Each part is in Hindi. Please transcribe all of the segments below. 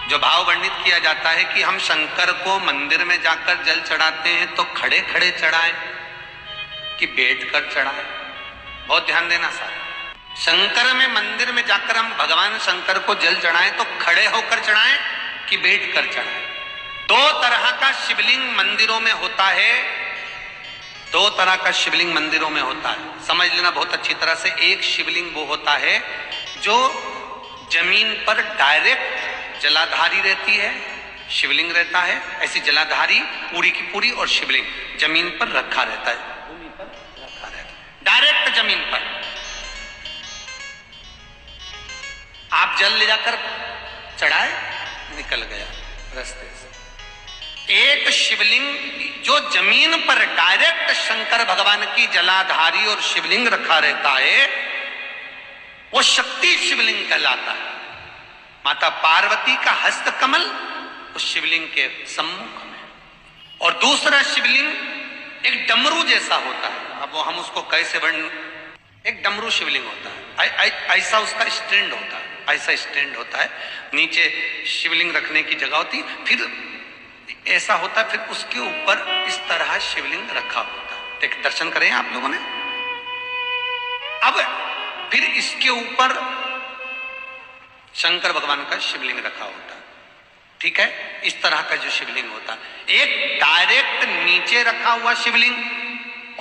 जो भाव वर्णित किया जाता है कि हम शंकर को मंदिर में जाकर जल चढ़ाते हैं तो खड़े खड़े चढ़ाएं कि बैठकर चढ़ाएं। बहुत ध्यान देना साहब, शंकर में मंदिर में जाकर हम भगवान शंकर को जल चढ़ाएं तो खड़े होकर चढ़ाएं कि बैठकर चढ़ाएं। दो तरह का शिवलिंग मंदिरों में होता है, दो तरह का शिवलिंग मंदिरों में होता है, समझ लेना बहुत अच्छी तरह से। एक शिवलिंग वो होता है जो जमीन पर डायरेक्ट जलाधारी रहती है, शिवलिंग रहता है, ऐसी जलाधारी पूरी की पूरी, और शिवलिंग जमीन पर रखा रहता है, भूमि पर रखा रहता है, डायरेक्ट जमीन पर। आप जल ले जाकर चढ़ाए, निकल गया रास्ते से। एक शिवलिंग जो जमीन पर डायरेक्ट शंकर भगवान की जलाधारी और शिवलिंग रखा रहता है, वो शक्ति शिवलिंग कहलाता है। माता पार्वती का हस्त कमल उस शिवलिंग के सम्मुख में, और दूसरा शिवलिंग एक डमरू जैसा होता है। अब वो हम उसको कैसे वर्ण, एक डमरू शिवलिंग होता है, ऐसा उसका स्टैंड होता है, ऐसा स्टैंड होता है, नीचे शिवलिंग रखने की जगह होती, फिर ऐसा होता है, फिर उसके ऊपर इस तरह शिवलिंग रखा होता है। देख, दर्शन करें आप लोगों ने। अब फिर इसके ऊपर शंकर भगवान का शिवलिंग रखा होता है, ठीक है, इस तरह का जो शिवलिंग होता है। एक डायरेक्ट नीचे रखा हुआ शिवलिंग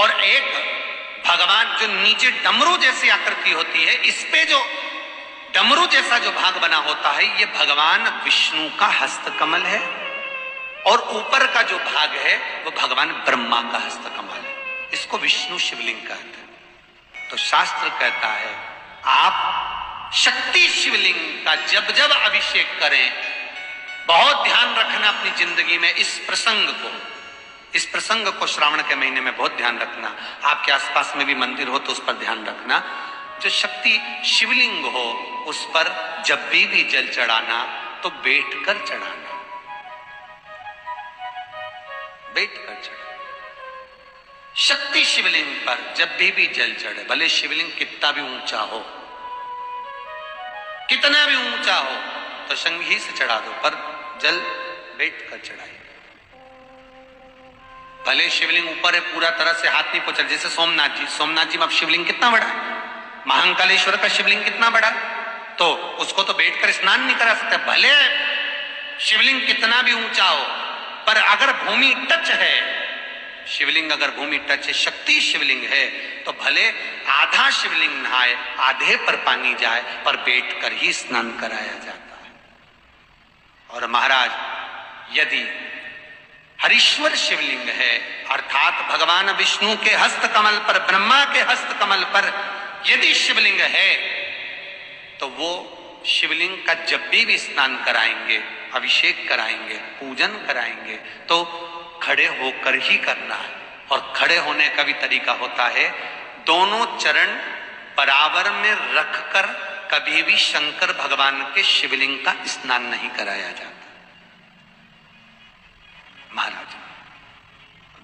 और एक भगवान जो नीचे डमरू जैसी आकृति होती है, इस पे जो डमरू जैसा जो भाग बना होता है, ये भगवान विष्णु का हस्तकमल है, और ऊपर का जो भाग है वो भगवान ब्रह्मा का हस्तकमल है। इसको विष्णु शिवलिंग कहते हैं। तो शास्त्र कहता है आप शक्ति शिवलिंग का जब जब अभिषेक करें, बहुत ध्यान रखना अपनी जिंदगी में इस प्रसंग को श्रावण के महीने में बहुत ध्यान रखना। आपके आसपास में भी मंदिर हो तो उस पर ध्यान रखना। जो शक्ति शिवलिंग हो उस पर जब भी जल चढ़ाना तो बैठकर चढ़ाना, बैठकर चढ़े। शक्ति शिवलिंग पर जब भी जल चढ़े, भले शिवलिंग कितना भी ऊंचा हो, कितना भी ऊंचा हो, तो संगी से चढ़ा दो, पर जल बैठकर चढ़ाइए। भले शिवलिंग ऊपर है, पूरा तरह से हाथ नहीं पहुंचा, जैसे सोमनाथ जी में अब शिवलिंग कितना बड़ा है, महाकालेश्वर का शिवलिंग कितना बड़ा, तो उसको तो बैठकर स्नान नहीं करा सकते। भले शिवलिंग कितना भी ऊंचा हो, पर अगर भूमि टच है, शिवलिंग अगर भूमि टच है, शक्ति शिवलिंग है, तो भले आधा शिवलिंग नहाए, आधे पर पानी जाए, पर बैठकर ही स्नान कराया जाता है। और महाराज यदि हरीश्वर शिवलिंग है, अर्थात भगवान विष्णु के हस्त कमल पर, ब्रह्मा के हस्त कमल पर यदि शिवलिंग है, तो वो शिवलिंग का जब भी स्नान कराएंगे, अभिषेक कराएंगे, पूजन कराएंगे, तो खड़े होकर ही करना है। और खड़े होने का भी तरीका होता है, दोनों चरण बराबर में रखकर कभी भी शंकर भगवान के शिवलिंग का स्नान नहीं कराया जाता। महाराज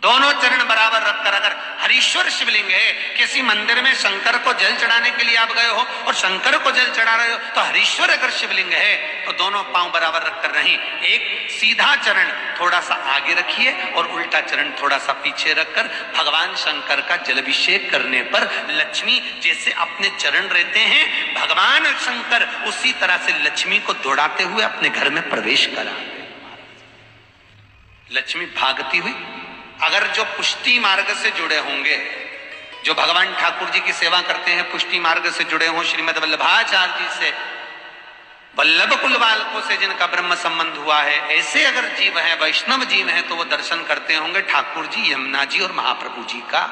दोनों चरण बराबर रखकर, अगर हरीश्वर शिवलिंग है, किसी मंदिर में शंकर को जल चढ़ाने के लिए आप गए हो और शंकर को जल चढ़ा रहे हो, तो हरीश्वर अगर शिवलिंग है तो दोनों पांव बराबर रखकर नहीं, एक सीधा चरण थोड़ा सा आगे रखिए और उल्टा चरण थोड़ा सा पीछे रखकर भगवान शंकर का जलाभिषेक करने पर लक्ष्मी जैसे अपने चरण रहते हैं, भगवान शंकर उसी तरह से लक्ष्मी को दौड़ाते हुए अपने घर में प्रवेश कराते। लक्ष्मी भागती हुई, अगर जो पुष्टि मार्ग से जुड़े होंगे, जो भगवान ठाकुर जी की सेवा करते हैं, पुष्टि मार्ग से जुड़े हों, श्रीमद वल्लभाचार्य जी से, वल्लभ कुल बालकों से जिनका ब्रह्म संबंध हुआ है, ऐसे अगर जीव हैं, वैष्णव जीव हैं, तो वो दर्शन करते होंगे ठाकुर जी, यमुना जी और महाप्रभु जी का।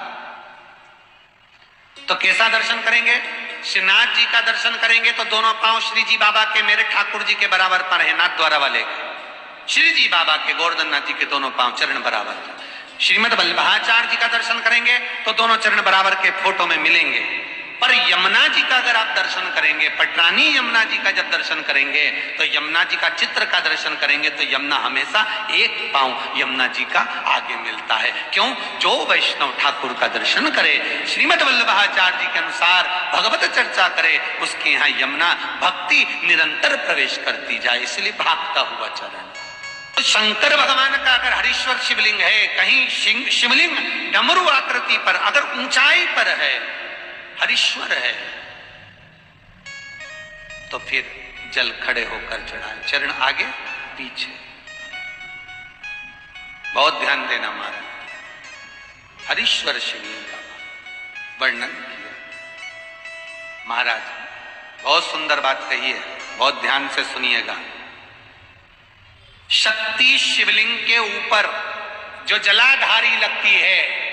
तो कैसा दर्शन करेंगे? श्रीनाथ जी का दर्शन करेंगे तो दोनों पांव श्री जी बाबा के, मेरे ठाकुर जी के बराबर पर है, नाथ द्वारा वाले श्री जी बाबा के, गोवर्धन नाथ जी के दोनों पांव चरण बराबर। श्रीमद वल्लभाचार्य जी का दर्शन करेंगे तो दोनों चरण बराबर के फोटो में मिलेंगे। पर यमुना जी का अगर आप दर्शन करेंगे, पटरानी यमुना जी का जब दर्शन करेंगे, तो यमुना जी का चित्र का दर्शन करेंगे, तो यमुना हमेशा एक पांव यमुना जी का आगे मिलता है। क्यों? जो वैष्णव ठाकुर का दर्शन करे, श्रीमद् वल्लभाचार्य जी के अनुसार भगवत चर्चा करे, उसके यहाँ यमुना भक्ति निरंतर प्रवेश करती जाए, इसलिए भागता हुआ चरण। तो शंकर भगवान का अगर हरीश्वर शिवलिंग है, कहीं शिवलिंग डमरू आकृति पर, अगर ऊंचाई पर है, हरीश्वर है, तो फिर जल खड़े होकर चढ़ाए, चरण आगे पीछे। बहुत ध्यान देना महाराज। हरीश्वर शिवलिंग का वर्णन किया महाराज, बहुत सुंदर बात कही है, बहुत ध्यान से सुनिएगा। शक्ति शिवलिंग के ऊपर जो जलाधारी लगती है,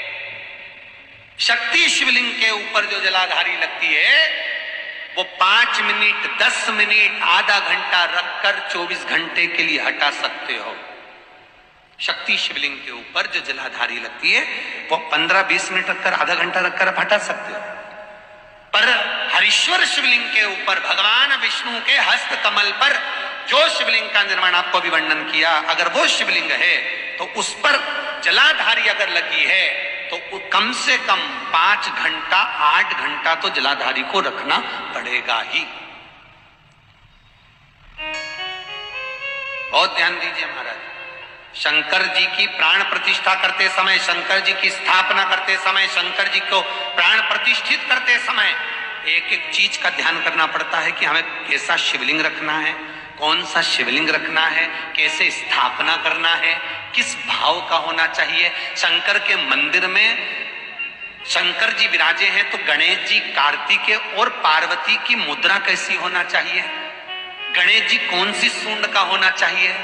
शक्ति शिवलिंग के ऊपर जो जलाधारी लगती है, वो 5 मिनट, 10 मिनट, आधा घंटा रखकर 24 घंटे के लिए हटा सकते हो। शक्ति शिवलिंग के ऊपर जो जलाधारी लगती है, वो 15-20 मिनट रखकर, आधा घंटा रखकर आप हटा सकते हो। पर हरीश्वर शिवलिंग के ऊपर भगवान विष्णु के हस्त कमल पर जो शिवलिंग का निर्माण आपको भी वर्णन किया, अगर वो शिवलिंग है तो उस पर जलाधारी अगर लगी है, तो कम से कम 5 घंटा, 8 घंटा तो जलाधारी को रखना पड़ेगा ही। बहुत ध्यान दीजिए महाराज। शंकर जी की प्राण प्रतिष्ठा करते समय, शंकर जी की स्थापना करते समय, शंकर जी को प्राण प्रतिष्ठित करते समय एक एक चीज का ध्यान करना पड़ता है कि हमें कैसा शिवलिंग रखना है, कौन सा शिवलिंग रखना है, कैसे स्थापना करना है, किस भाव का होना चाहिए। शंकर के मंदिर में शंकर जी विराजे हैं, तो गणेश जी, कार्तिकेय और पार्वती की मुद्रा कैसी होना चाहिए, गणेश जी कौन सी सूंड का होना चाहिए।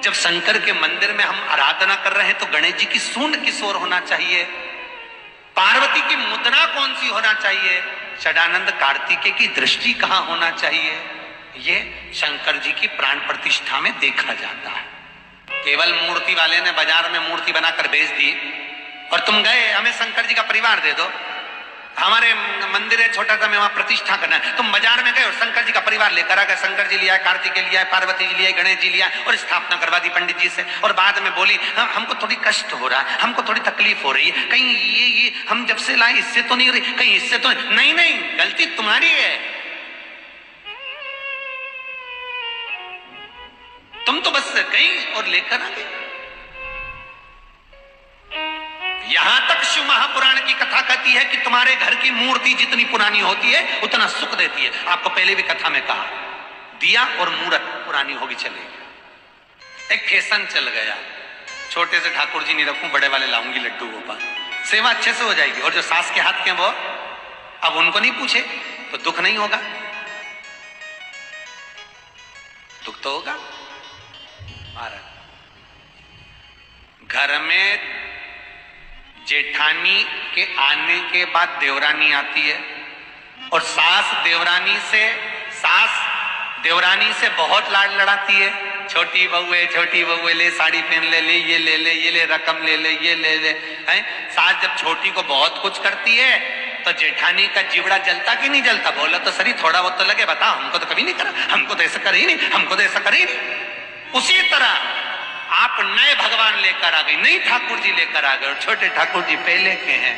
जब शंकर के मंदिर में हम आराधना कर रहे हैं, तो गणेश जी की सूंड किस ओर होना चाहिए, पार्वती की मुद्रा कौन सी होना चाहिए, षडानंद कार्तिकेय की दृष्टि कहां होना चाहिए, ये शंकर जी की प्राण प्रतिष्ठा में देखा जाता है। केवल मूर्ति वाले ने बाजार में मूर्ति बनाकर बेच दी और तुम गए, हमें शंकर जी का परिवार दे दो, हमारे मंदिर है छोटा सा, में वहां प्रतिष्ठा करना है। तुम बाजार में गए और शंकर जी का परिवार लेकर आ गए, शंकर जी लिया, कार्तिकेय लिया, पार्वती जी लिया, गणेश जी लिया, और स्थापना करवा दी पंडित जी से, और बाद में बोली हमको थोड़ी कष्ट हो रहा है, हमको थोड़ी तकलीफ हो रही है, कहीं ये हम जब से लाए इससे तो नहीं हो रही, कहीं इससे तो नहीं, गलती तुम्हारी है। तुम तो बस गई और लेकर आ गई। यहां तक शिव महापुराण की कथा कहती है कि तुम्हारे घर की मूर्ति जितनी पुरानी होती है उतना सुख देती है। आपको पहले भी कथा में कहा, दिया और मूर्त पुरानी होगी चलेगी। एक फैशन चल गया, छोटे से ठाकुर जी नहीं रखूं, बड़े वाले लाऊंगी लड्डू गोपाल, सेवा अच्छे से हो जाएगी। और जो सास के हाथ के वो, अब उनको नहीं पूछे तो दुख नहीं होगा, दुख तो होगा। महाराज, घर में जेठानी के आने के बाद देवरानी आती है, और सास देवरानी से बहुत लाड लड़ाती है। छोटी बहुए ले साड़ी पहन ले, ये ले रकम ले ले, ये ले ले। सास जब छोटी को बहुत कुछ करती है तो जेठानी का जिबड़ा जलता कि नहीं जलता? बोला तो सही, थोड़ा बहुत तो लगे, बताओ हमको तो कभी नहीं करा, हमको तो ऐसा कर ही नहीं, हमको तो ऐसा कर ही नहीं। उसी तरह आप नए भगवान लेकर आ गए, नई ठाकुर जी लेकर आ गए, और छोटे ठाकुर जी पहले के हैं।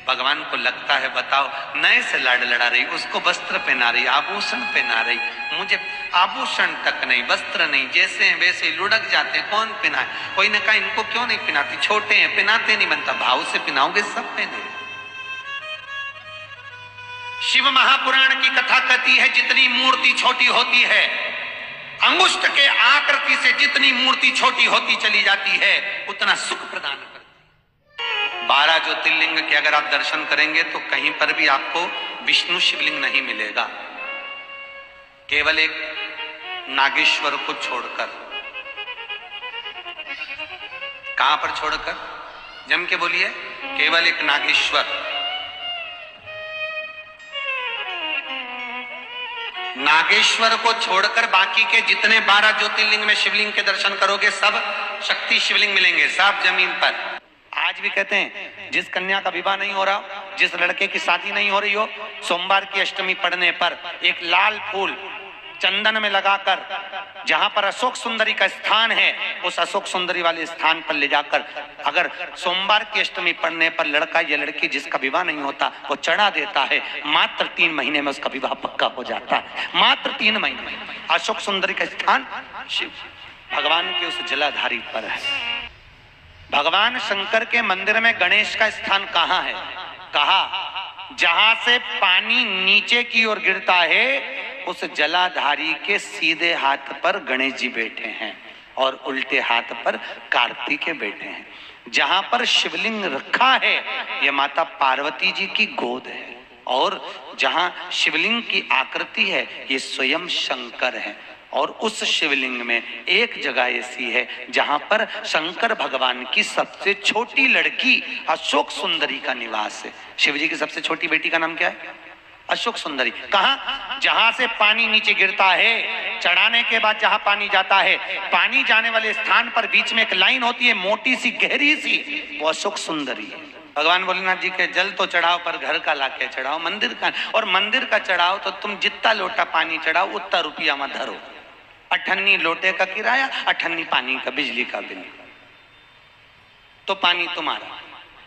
भगवान को लगता है, बताओ, नए से लाड लड़ा रही, उसको वस्त्र पहना रही, आभूषण पहना रही, मुझे आभूषण तक नहीं, वस्त्र नहीं, जैसे हैं वैसे लुढ़क जाते, कौन पहनाए? कोई ने कहा इनको क्यों नहीं पहनाती, छोटे हैं, पहनाते नहीं बनता, भाव से पहनाओगे सब पहने। शिव महापुराण की कथा कहती है, जितनी मूर्ति छोटी होती है, अंगुष्ठ के आकृति से जितनी मूर्ति छोटी होती चली जाती है, उतना सुख प्रदान करती है। 12 ज्योतिर्लिंग के अगर आप दर्शन करेंगे तो कहीं पर भी आपको विष्णु शिवलिंग नहीं मिलेगा, केवल एक नागेश्वर को छोड़कर। कहां पर छोड़कर? जम के बोलिए, केवल एक नागेश्वर। नागेश्वर को छोड़कर बाकी के जितने 12 ज्योतिर्लिंग में शिवलिंग के दर्शन करोगे, सब शक्ति शिवलिंग मिलेंगे, सब जमीन पर। आज भी कहते हैं जिस कन्या का विवाह नहीं हो रहा जिस लड़के की शादी नहीं हो रही हो, सोमवार की अष्टमी पड़ने पर एक लाल फूल चंदन में लगाकर जहां पर अशोक सुंदरी का स्थान है, उस अशोक सुंदरी वाले स्थान पर ले जाकर अगर सोमवार की अष्टमी पड़ने पर लड़का या लड़की जिसका विवाह नहीं होता वो चढ़ा देता है, मात्र 3 महीने में उसका विवाह पक्का हो जाता है। मात्र 3 महीने। अशोक सुंदरी का स्थान शिव भगवान के उस जलाधारी पर है। भगवान शंकर के मंदिर में गणेश का स्थान कहां है? कहा जहां से पानी नीचे की ओर गिरता है उस जलाधारी के सीधे हाथ पर गणेश जी बैठे हैं और उल्टे हाथ पर कार्तिकेय बैठे हैं। जहां पर शिवलिंग रखा है यह माता पार्वती जी की गोद है और जहां शिवलिंग की आकृति है ये स्वयं शंकर है। और उस शिवलिंग में एक जगह ऐसी है जहां पर शंकर भगवान की सबसे छोटी लड़की अशोक सुंदरी का निवास है। शिव जी की सबसे छोटी बेटी का नाम क्या है? अशोक सुंदरी। कहां? जहां से पानी नीचे गिरता है, चढ़ाने के बाद जहां पानी जाता है, पानी जाने वाले स्थान पर बीच में एक लाइन होती है मोटी सी गहरी सी, वो अशोक सुंदरी है। भगवान भोलेनाथ जी के जल तो चढ़ाओ पर घर का लाके चढ़ाओ, मंदिर का, और मंदिर का चढ़ाओ तो तुम जितना लोटा पानी चढ़ाओ उतना रुपया मत धरो। 58 लोटे का किराया, 58 पानी का, बिजली का बिल, तो पानी तुम्हारा।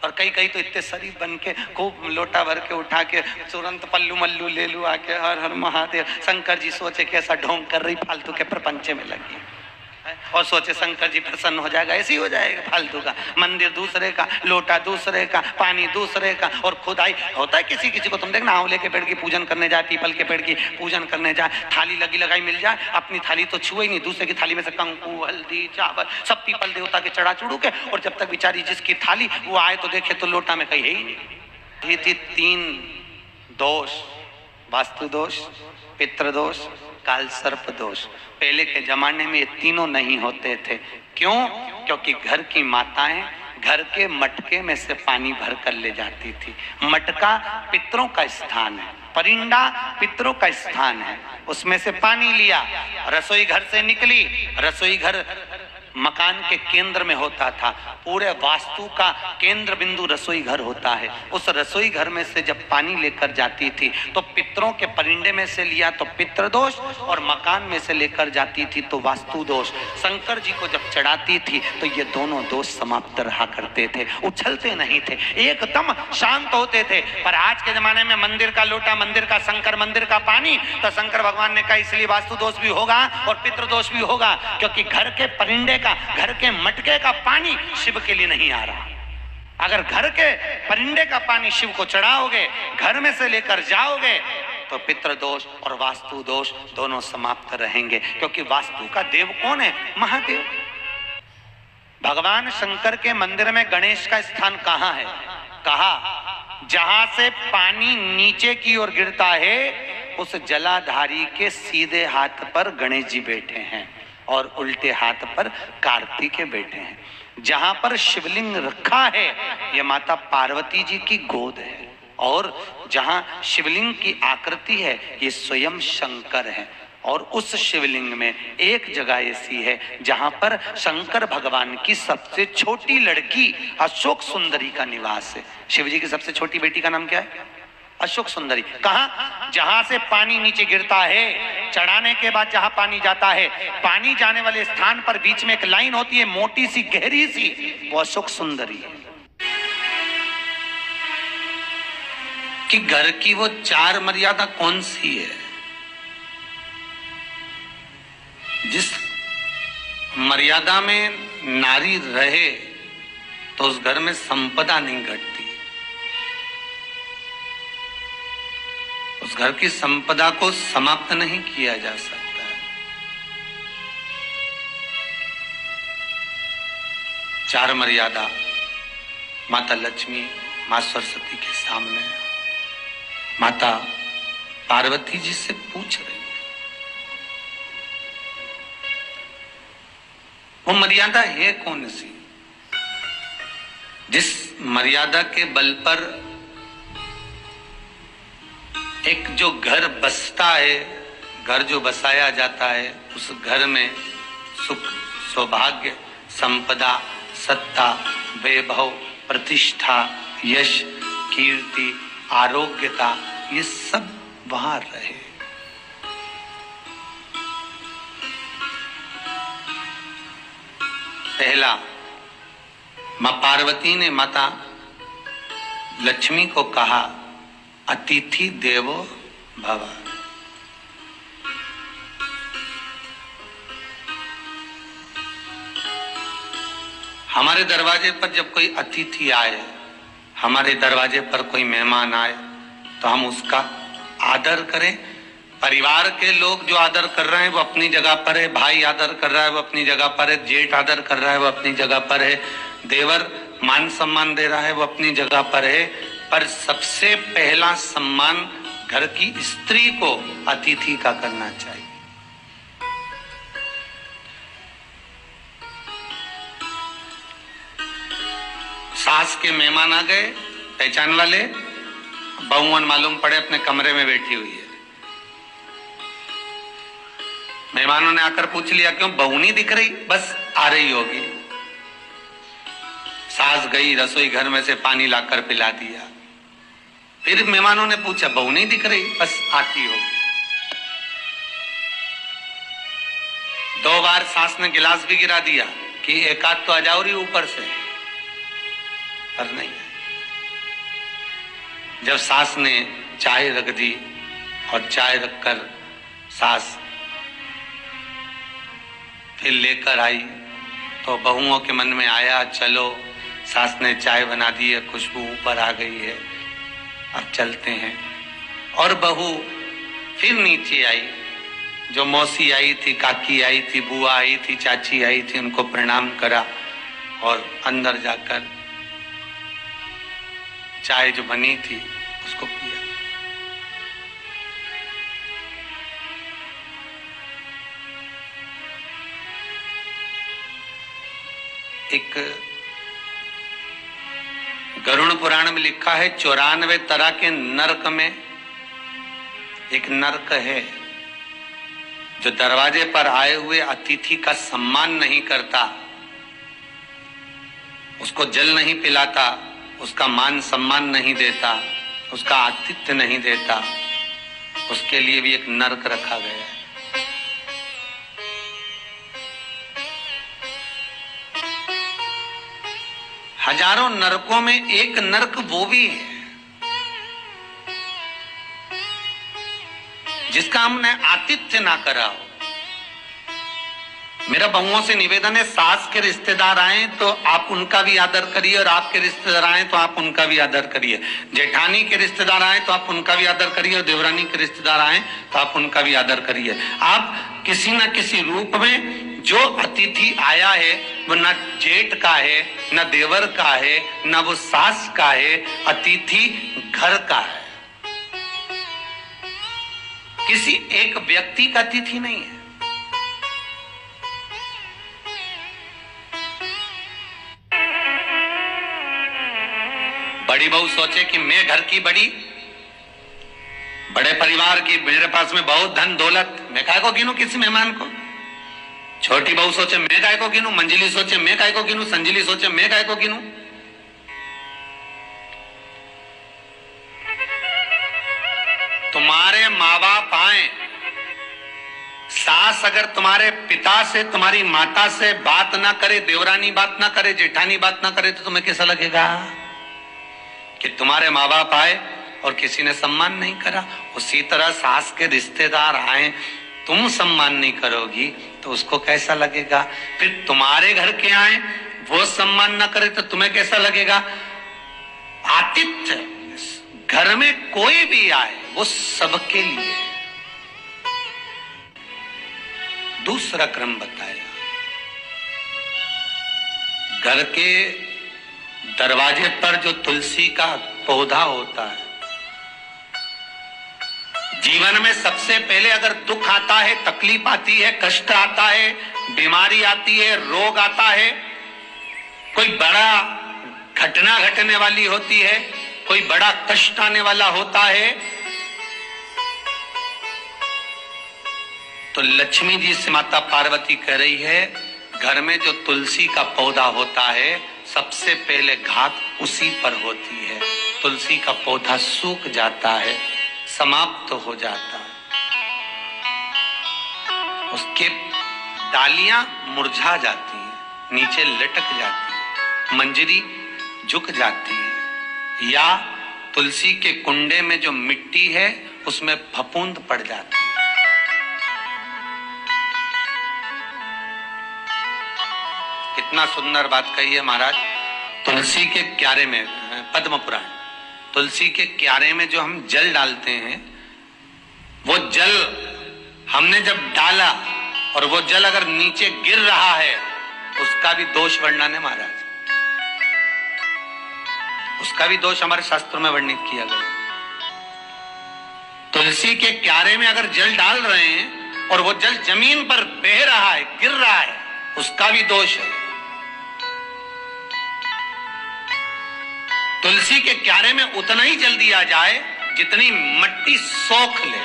और कई कई तो इतने शरीफ बन के खूब लोटा भर के उठा के तुरंत पल्लू मल्लू ले लू आके हर हर महादेव। शंकर जी सोचे कैसा ढोंग कर रही, फालतू के प्रपंचे में लगी, और सोचे शंकर जी प्रसन्न हो जाएगा। ऐसे ही हो जाएगा फालतू का। मंदिर दूसरे का, लोटा दूसरे का, पानी दूसरे का, और खुदाई होता है किसी किसी को। तुम देखना आंवले के पेड़ की पूजन करने जाए, पीपल के पेड़ की पूजन करने जाए, थाली लगी लगाई मिल जाए, अपनी थाली तो छुए ही नहीं, दूसरे की थाली में से कंकु हल्दी चावल सब पीपल देवता के चढ़ा चुड़ू के, और जब तक बेचारी जिसकी थाली वो आए तो देखे तो लोटा में कहीं है ही नहीं। 3 दोष, वास्तु दोष, पितृदोष, काल सर्प दोष। पहले के जमाने में ये तीनों नहीं होते थे। क्यों? क्योंकि घर की माताएं घर के मटके में से पानी भर कर ले जाती थी। मटका पितरों का स्थान है, परिंदा पितरों का स्थान है, उसमें से पानी लिया, रसोई घर से निकली। रसोई घर मकान के केंद्र में होता था, पूरे वास्तु का केंद्र बिंदु रसोई घर होता है। उस रसोई घर में से जब पानी लेकर जाती थी तो पितरों के परिंदे में से लिया तो पितृदोष, और मकान में से लेकर जाती थी तो वास्तु दोष। शंकर जी को जब चढ़ाती थी तो ये दोनों दोष समाप्त रहा करते थे, उछलते नहीं थे, एकदम शांत होते थे। पर आज के जमाने में मंदिर का लोटा, मंदिर का शंकर, मंदिर का पानी, तो शंकर भगवान ने कहा इसलिए वास्तु दोष भी होगा और पितृदोष भी होगा, क्योंकि घर के परिंदे का, घर के मटके का पानी शिव के लिए नहीं आ रहा। अगर घर के परिंदे का पानी शिव को चढ़ाओगे, घर में से लेकर जाओगे, तो पितृदोष और वास्तु दोष दोनों समाप्त रहेंगे। क्योंकि वास्तु का देव कौन है? महादेव। भगवान शंकर के मंदिर में गणेश का स्थान कहां है? कहा जहां से पानी नीचे की ओर गिरता है उस जलाधारी के सीधे हाथ पर गणेश जी बैठे हैं और उल्टे हाथ पर कार्तिकेय बैठे हैं। जहां पर शिवलिंग रखा है यह माता पार्वती जी की गोद है, और जहां शिवलिंग की आकृति है ये स्वयं शंकर है। और उस शिवलिंग में एक जगह ऐसी है जहां पर शंकर भगवान की सबसे छोटी लड़की अशोक सुंदरी का निवास है। शिव जी की सबसे छोटी बेटी का नाम क्या है? अशोक सुंदरी। कहां? जहां से पानी नीचे गिरता है, चढ़ाने के बाद जहां पानी जाता है, पानी जाने वाले स्थान पर बीच में एक लाइन होती है मोटी सी गहरी सी, वो अशोक सुंदरी है। कि घर की वो 4 मर्यादा कौन सी है? जिस मर्यादा में नारी रहे तो उस घर में संपदा नहीं घटती, उस घर की संपदा को समाप्त नहीं किया जा सकता है। 4 मर्यादा माता लक्ष्मी, मां सरस्वती के सामने माता पार्वती जी से पूछ रही है। वो मर्यादा है कौन सी? जिस मर्यादा के बल पर एक जो घर बसता है, घर जो बसाया जाता है, उस घर में सुख, सौभाग्य, संपदा, सत्ता, वैभव, प्रतिष्ठा, यश कीर्ति, आरोग्यता, ये सब वहां रहे। पहला, मां पार्वती ने माता लक्ष्मी को कहा, अतिथि देवो भव। हमारे दरवाजे पर जब कोई अतिथि आए, हमारे दरवाजे पर कोई मेहमान आए, तो हम उसका आदर करें। परिवार के लोग जो आदर कर रहे हैं वो अपनी जगह पर है, भाई आदर कर रहा है वो अपनी जगह पर है, जेठ आदर कर रहा है वो अपनी जगह पर है, देवर मान सम्मान दे रहा है वो अपनी जगह पर है। पर सबसे पहला सम्मान घर की स्त्री को अतिथि का करना चाहिए। सास के मेहमान आ गए, पहचान वाले, बहुवन मालूम पड़े अपने कमरे में बैठी हुई है। मेहमानों ने आकर पूछ लिया, क्यों बहू नहीं दिख रही? बस आ रही होगी। सास गई, रसोई घर में से पानी लाकर पिला दिया। फिर मेहमानों ने पूछा, बहू नहीं दिख रही? बस आती होगी। 2 बार सास ने गिलास भी गिरा दिया कि एक आध तो आ जाओ रही ऊपर से, पर नहीं। जब सास ने चाय रख दी और चाय रखकर सास फिर लेकर आई, तो बहुओं के मन में आया, चलो सास ने चाय बना दी है, खुशबू ऊपर आ गई है, अब चलते हैं। और बहू फिर नीचे आई। जो मौसी आई थी, काकी आई थी, बुआ आई थी, चाची आई थी, उनको प्रणाम करा और अंदर जाकर चाय जो बनी थी उसको पिया। एक गरुड़ पुराण में लिखा है, 94 तरह के नरक में एक नरक है जो दरवाजे पर आए हुए अतिथि का सम्मान नहीं करता, उसको जल नहीं पिलाता, उसका मान सम्मान नहीं देता, उसका आतिथ्य नहीं देता, उसके लिए भी एक नरक रखा गया है। हजारों नरकों में एक नरक वो भी है जिसका हमने आतिथ्य ना करा हो। मेरा बहुओं से निवेदन है, सास के रिश्तेदार आए तो आप उनका भी आदर करिए, और आपके रिश्तेदार आए तो आप उनका भी आदर करिए। जेठानी के रिश्तेदार आए तो आप उनका भी आदर करिए, और देवरानी के रिश्तेदार आए तो आप उनका भी आदर करिए। आप किसी न किसी रूप में जो अतिथि आया है वो न जेठ का है, न देवर का है, न वो सास का है, अतिथि घर का है। किसी एक व्यक्ति का अतिथि नहीं है। बड़ी बहू सोचे कि मैं घर की बड़ी, बड़े परिवार की, मेरे पास में बहुत धन दौलत, मैं काय को गिनूं किसी मेहमान को। छोटी बहू सोचे मैं काय को गिनूं, मंजिली सोचे मैं काय को गिनूं, संजिली सोचे मैं काय को गिनूं। तुम्हारे माँ बाप आए, सास अगर तुम्हारे पिता से, तुम्हारी माता से बात ना करे, देवरानी बात ना करे, जेठानी बात ना करे, तो तुम्हें कैसा लगेगा कि तुम्हारे माँ बाप आए और किसी ने सम्मान नहीं करा। उसी तरह सास के रिश्तेदार आए, तुम सम्मान नहीं करोगी तो उसको कैसा लगेगा। फिर तुम्हारे घर के आए, वो सम्मान ना करे तो तुम्हें कैसा लगेगा। आतिथ्य, घर में कोई भी आए वो सबके लिए। दूसरा क्रम बताया, घर के दरवाजे पर जो तुलसी का पौधा होता है, जीवन में सबसे पहले अगर दुख आता है, तकलीफ आती है, कष्ट आता है, बीमारी आती है, रोग आता है, कोई बड़ा घटना घटने वाली होती है, कोई बड़ा कष्ट आने वाला होता है, तो लक्ष्मी जी से माता पार्वती कह रही है, घर में जो तुलसी का पौधा होता है सबसे पहले घात उसी पर होती है। तुलसी का पौधा सूख जाता है, समाप्त हो जाता है, उसके डालियां मुरझा जाती हैं, नीचे लटक जाती है, मंजरी झुक जाती है, या तुलसी के कुंडे में जो मिट्टी है उसमें फफूंद पड़ जाती है। कितना सुंदर बात कही है महाराज। तुलसी के क्यारे में, पद्म पुराण, तुलसी के क्यारे में जो हम जल डालते हैं, वो जल हमने जब डाला और वो जल अगर नीचे गिर रहा है, उसका भी दोष वर्णन है महाराज, उसका भी दोष हमारे शास्त्रों में वर्णित किया गया। तुलसी के क्यारे में अगर जल डाल रहे हैं और वो जल जमीन पर बह रहा है, गिर रहा है, उसका भी दोष है। तुलसी के क्यारे में उतना ही जल दिया जाए जितनी मट्टी सोख ले,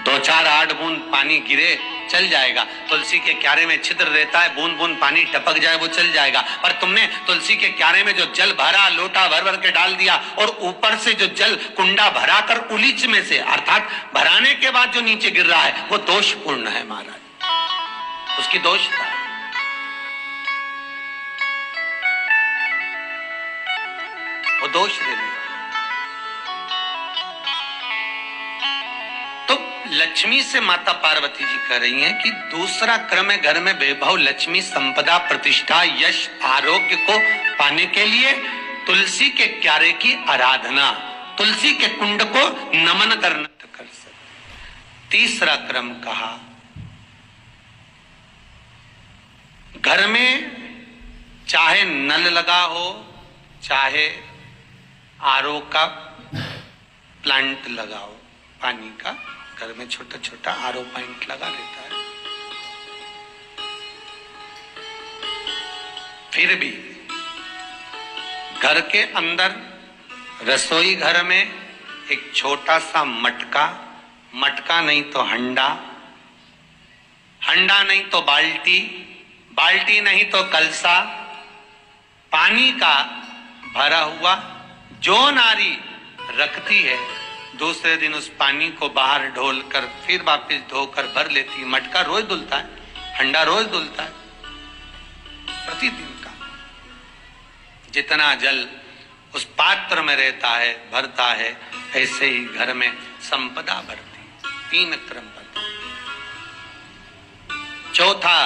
2-4 8 बूंद पानी गिरे चल जाएगा। तुलसी के क्यारे में छिद्र रहता है, बूंद बूंद पानी टपक जाए वो चल जाएगा। पर तुमने तुलसी के क्यारे में जो जल भरा, लोटा भर भर के डाल दिया, और ऊपर से जो जल कुंडा भरा कर उलीच में से, अर्थात भराने के बाद जो नीचे गिर रहा है, वो दोषपूर्ण है महाराज, उसकी दोषता है। वो दोष दे देगा। तो लक्ष्मी से माता पार्वती जी कह रही हैं कि दूसरा क्रम है घर में वैभव, लक्ष्मी, संपदा, प्रतिष्ठा, यश, आरोग्य को पाने के लिए तुलसी के क्यारे की आराधना, तुलसी के कुंड को नमन करना कर सकते। तीसरा क्रम कहा, घर में चाहे नल लगा हो, चाहे आरओ का प्लांट लगाओ, पानी का घर में छोटा छोटा आरओ प्लांट लगा लेता है, फिर भी घर के अंदर रसोई घर में एक छोटा सा मटका, मटका नहीं तो हंडा, हंडा नहीं तो बाल्टी, बाल्टी नहीं तो कलसा, पानी का भरा हुआ जो नारी रखती है, दूसरे दिन उस पानी को बाहर ढोल कर फिर वापस धोकर भर लेती है। मटका रोज धुलता है, हंडा रोज धुलता है, प्रतिदिन का। जितना जल उस पात्र में रहता है, भरता है, ऐसे ही घर में संपदा बढ़ती है। 3 क्रम बढ़ता है। चौथा,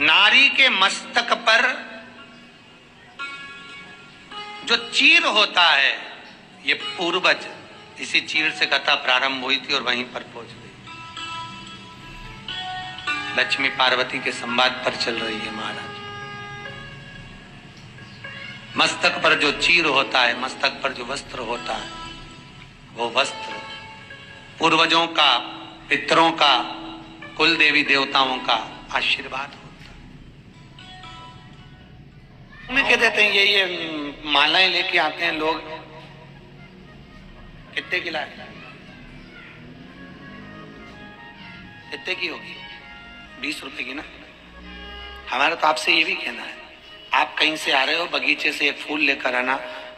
नारी के मस्तक पर जो चीर होता है, ये पूर्वज, इसी चीर से कथा प्रारंभ हुई थी और वहीं पर पहुंच गई। लक्ष्मी पार्वती के संवाद पर चल रही है महाराज। मस्तक पर जो चीर होता है, मस्तक पर जो वस्त्र होता है, वो वस्त्र पूर्वजों का, पितरों का, कुल देवी देवताओं का आशीर्वाद होता है। कह देते हैं ये मालाएं लेके आते हैं लोग, कितने की लाए, कितने की होगी? 20 रुपए की ना। हमारा तो आपसे ये भी कहना है, आप कहीं से आ रहे हो, बगीचे से एक फूल लेकर आना,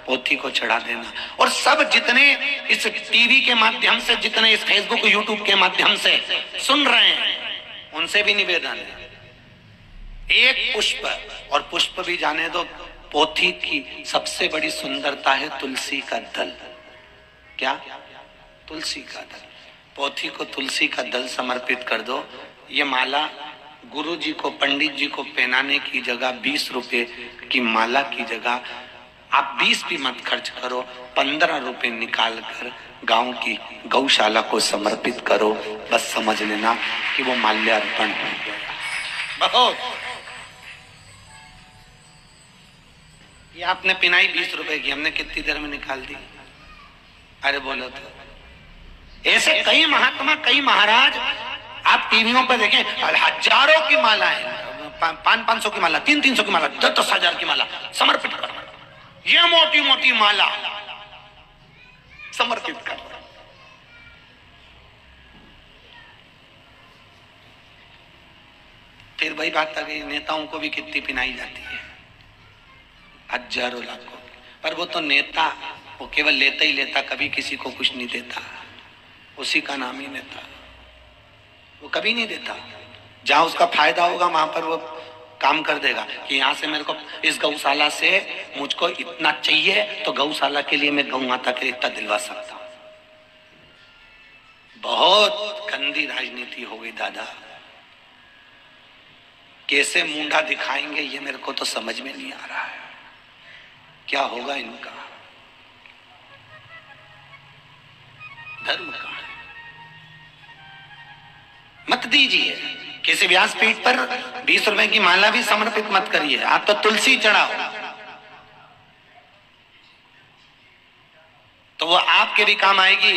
पोथी को चढ़ा देना। और सब जितने इस टीवी के माध्यम से, जितने इस फेसबुक यूट्यूब के माध्यम से सुन रहे हैं, उनसे भी निवेदन है, एक पुष्प, और पुष्प भी जाने दो, पोथी की सबसे बड़ी सुंदरता है तुलसी का दल। क्या? तुलसी का दल। पोथी को तुलसी का दल समर्पित कर दो। ये माला गुरु जी को, पंडित जी को पहनाने की जगह 20 रुपए की माला की जगह आप 20 भी मत खर्च करो, 15 रुपए निकाल कर गांव की गौशाला को समर्पित करो। बस समझ लेना कि वो माल्यार्पण हो गया। बहुत। ये आपने पिनाई 20 रुपए की, हमने कितनी देर में निकाल दी? अरे बोलो तो। ऐसे कई महात्मा, कई महाराज आप टीवियों पर देखें, हजारों की माला है, 500 की माला, 300 की माला, 10,000 की माला समर्पित करना। ये मोटी मोटी माला समर्पित करना। फिर वही बात आ गई, नेताओं को भी कितनी पिनाई जाती है। हजारों लाखों। पर वो तो नेता, वो केवल लेता ही लेता, कभी किसी को कुछ नहीं देता। उसी का नाम ही नेता, वो कभी नहीं देता। जहां उसका फायदा होगा वहां पर वो काम कर देगा कि यहां से मेरे को इस गौशाला से मुझको इतना चाहिए, तो गौशाला के लिए मैं गौ माता के लिए इतना दिलवा सकता हूं। बहुत गंदी राजनीति हो गई दादा। कैसे मुंडा दिखाएंगे ये मेरे को तो समझ में नहीं आ रहा है, क्या होगा इनका धर्म का। मत दीजिए किसी व्यासपीठ पर 20 रुपए की माला भी समर्पित मत करिए। आप तो तुलसी चढ़ाओ तो वो आपके भी काम आएगी,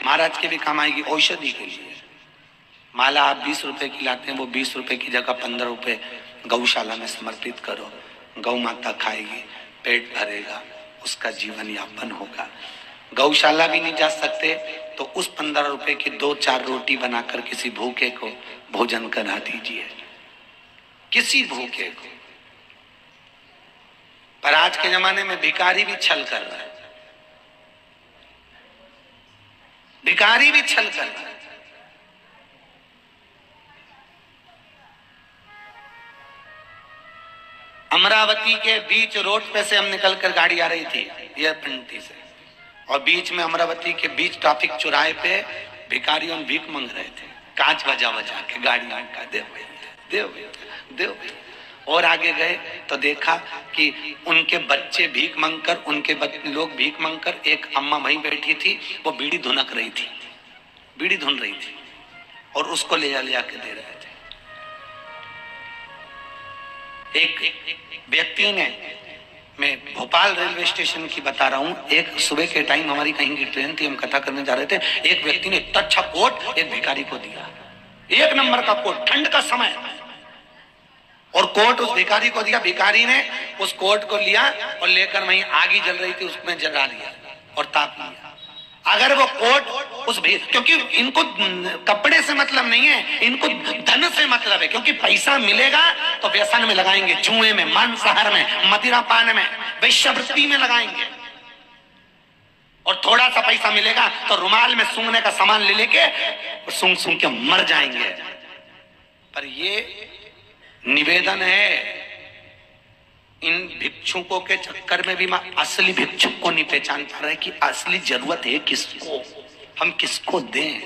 महाराज के भी काम आएगी औषधि के लिए। माला आप 20 रुपए की लाते हैं, वो 20 रुपए की जगह 15 रुपए गौशाला में समर्पित करो। गौ माता खाएगी, पेट भरेगा, उसका जीवन यापन होगा। गौशाला भी नहीं जा सकते तो उस 15 रुपए की 2-4 रोटी बनाकर किसी भूखे को भोजन करा दीजिए, किसी भूखे को। पर आज के जमाने में भिखारी भी छल कर रहा है, भिखारी भी छल कर रहा है। अमरावती के बीच रोड पे से हम निकलकर गाड़ी आ रही थी एयरपिंटी से, और बीच में अमरावती के बीच ट्रैफिक चौराहे पे भिखारियों ने भीख मांग रहे थे, कांच बजा बजा के गाड़ी का देव देव देव। और आगे गए तो देखा कि उनके बच्चे भीख मांगकर, उनके लोग भीख मांगकर, एक अम्मा वहीं बैठी थी, वो बीड़ी धुनक रही थी, बीड़ी धुन रही थी और उसको ले जा के दे रहे थे। एक व्यक्ति ने, मैं भोपाल रेलवे स्टेशन की बता रहा हूं, एक सुबह के टाइम हमारी कहीं की ट्रेन थी, हम कथा करने जा रहे थे, एक व्यक्ति ने इतना अच्छा कोट एक भिखारी को दिया, 1 नंबर का कोट, ठंड का समय, और कोट उस भिखारी को दिया। भिखारी ने उस कोट को लिया और लेकर वहीं आग जल रही थी उसमें जला लिया और ताप लिया। अगर वो कोट उस भी, क्योंकि इनको कपड़े से मतलब नहीं है, इनको धन से मतलब है, क्योंकि पैसा मिलेगा तो व्यसन में लगाएंगे, जुए में, मांसाहार में, मदिरा पान में, वेश्यावृत्ति में लगाएंगे। और थोड़ा सा पैसा मिलेगा तो रुमाल में सूंघने का सामान ले लेके सूंघ सूंघ के मर जाएंगे। पर ये निवेदन है, इन भिक्षुकों के चक्कर में भी मैं असली भिक्षुक को नहीं पहचान पा रहे कि असली जरूरत है किसको, हम किसको दें,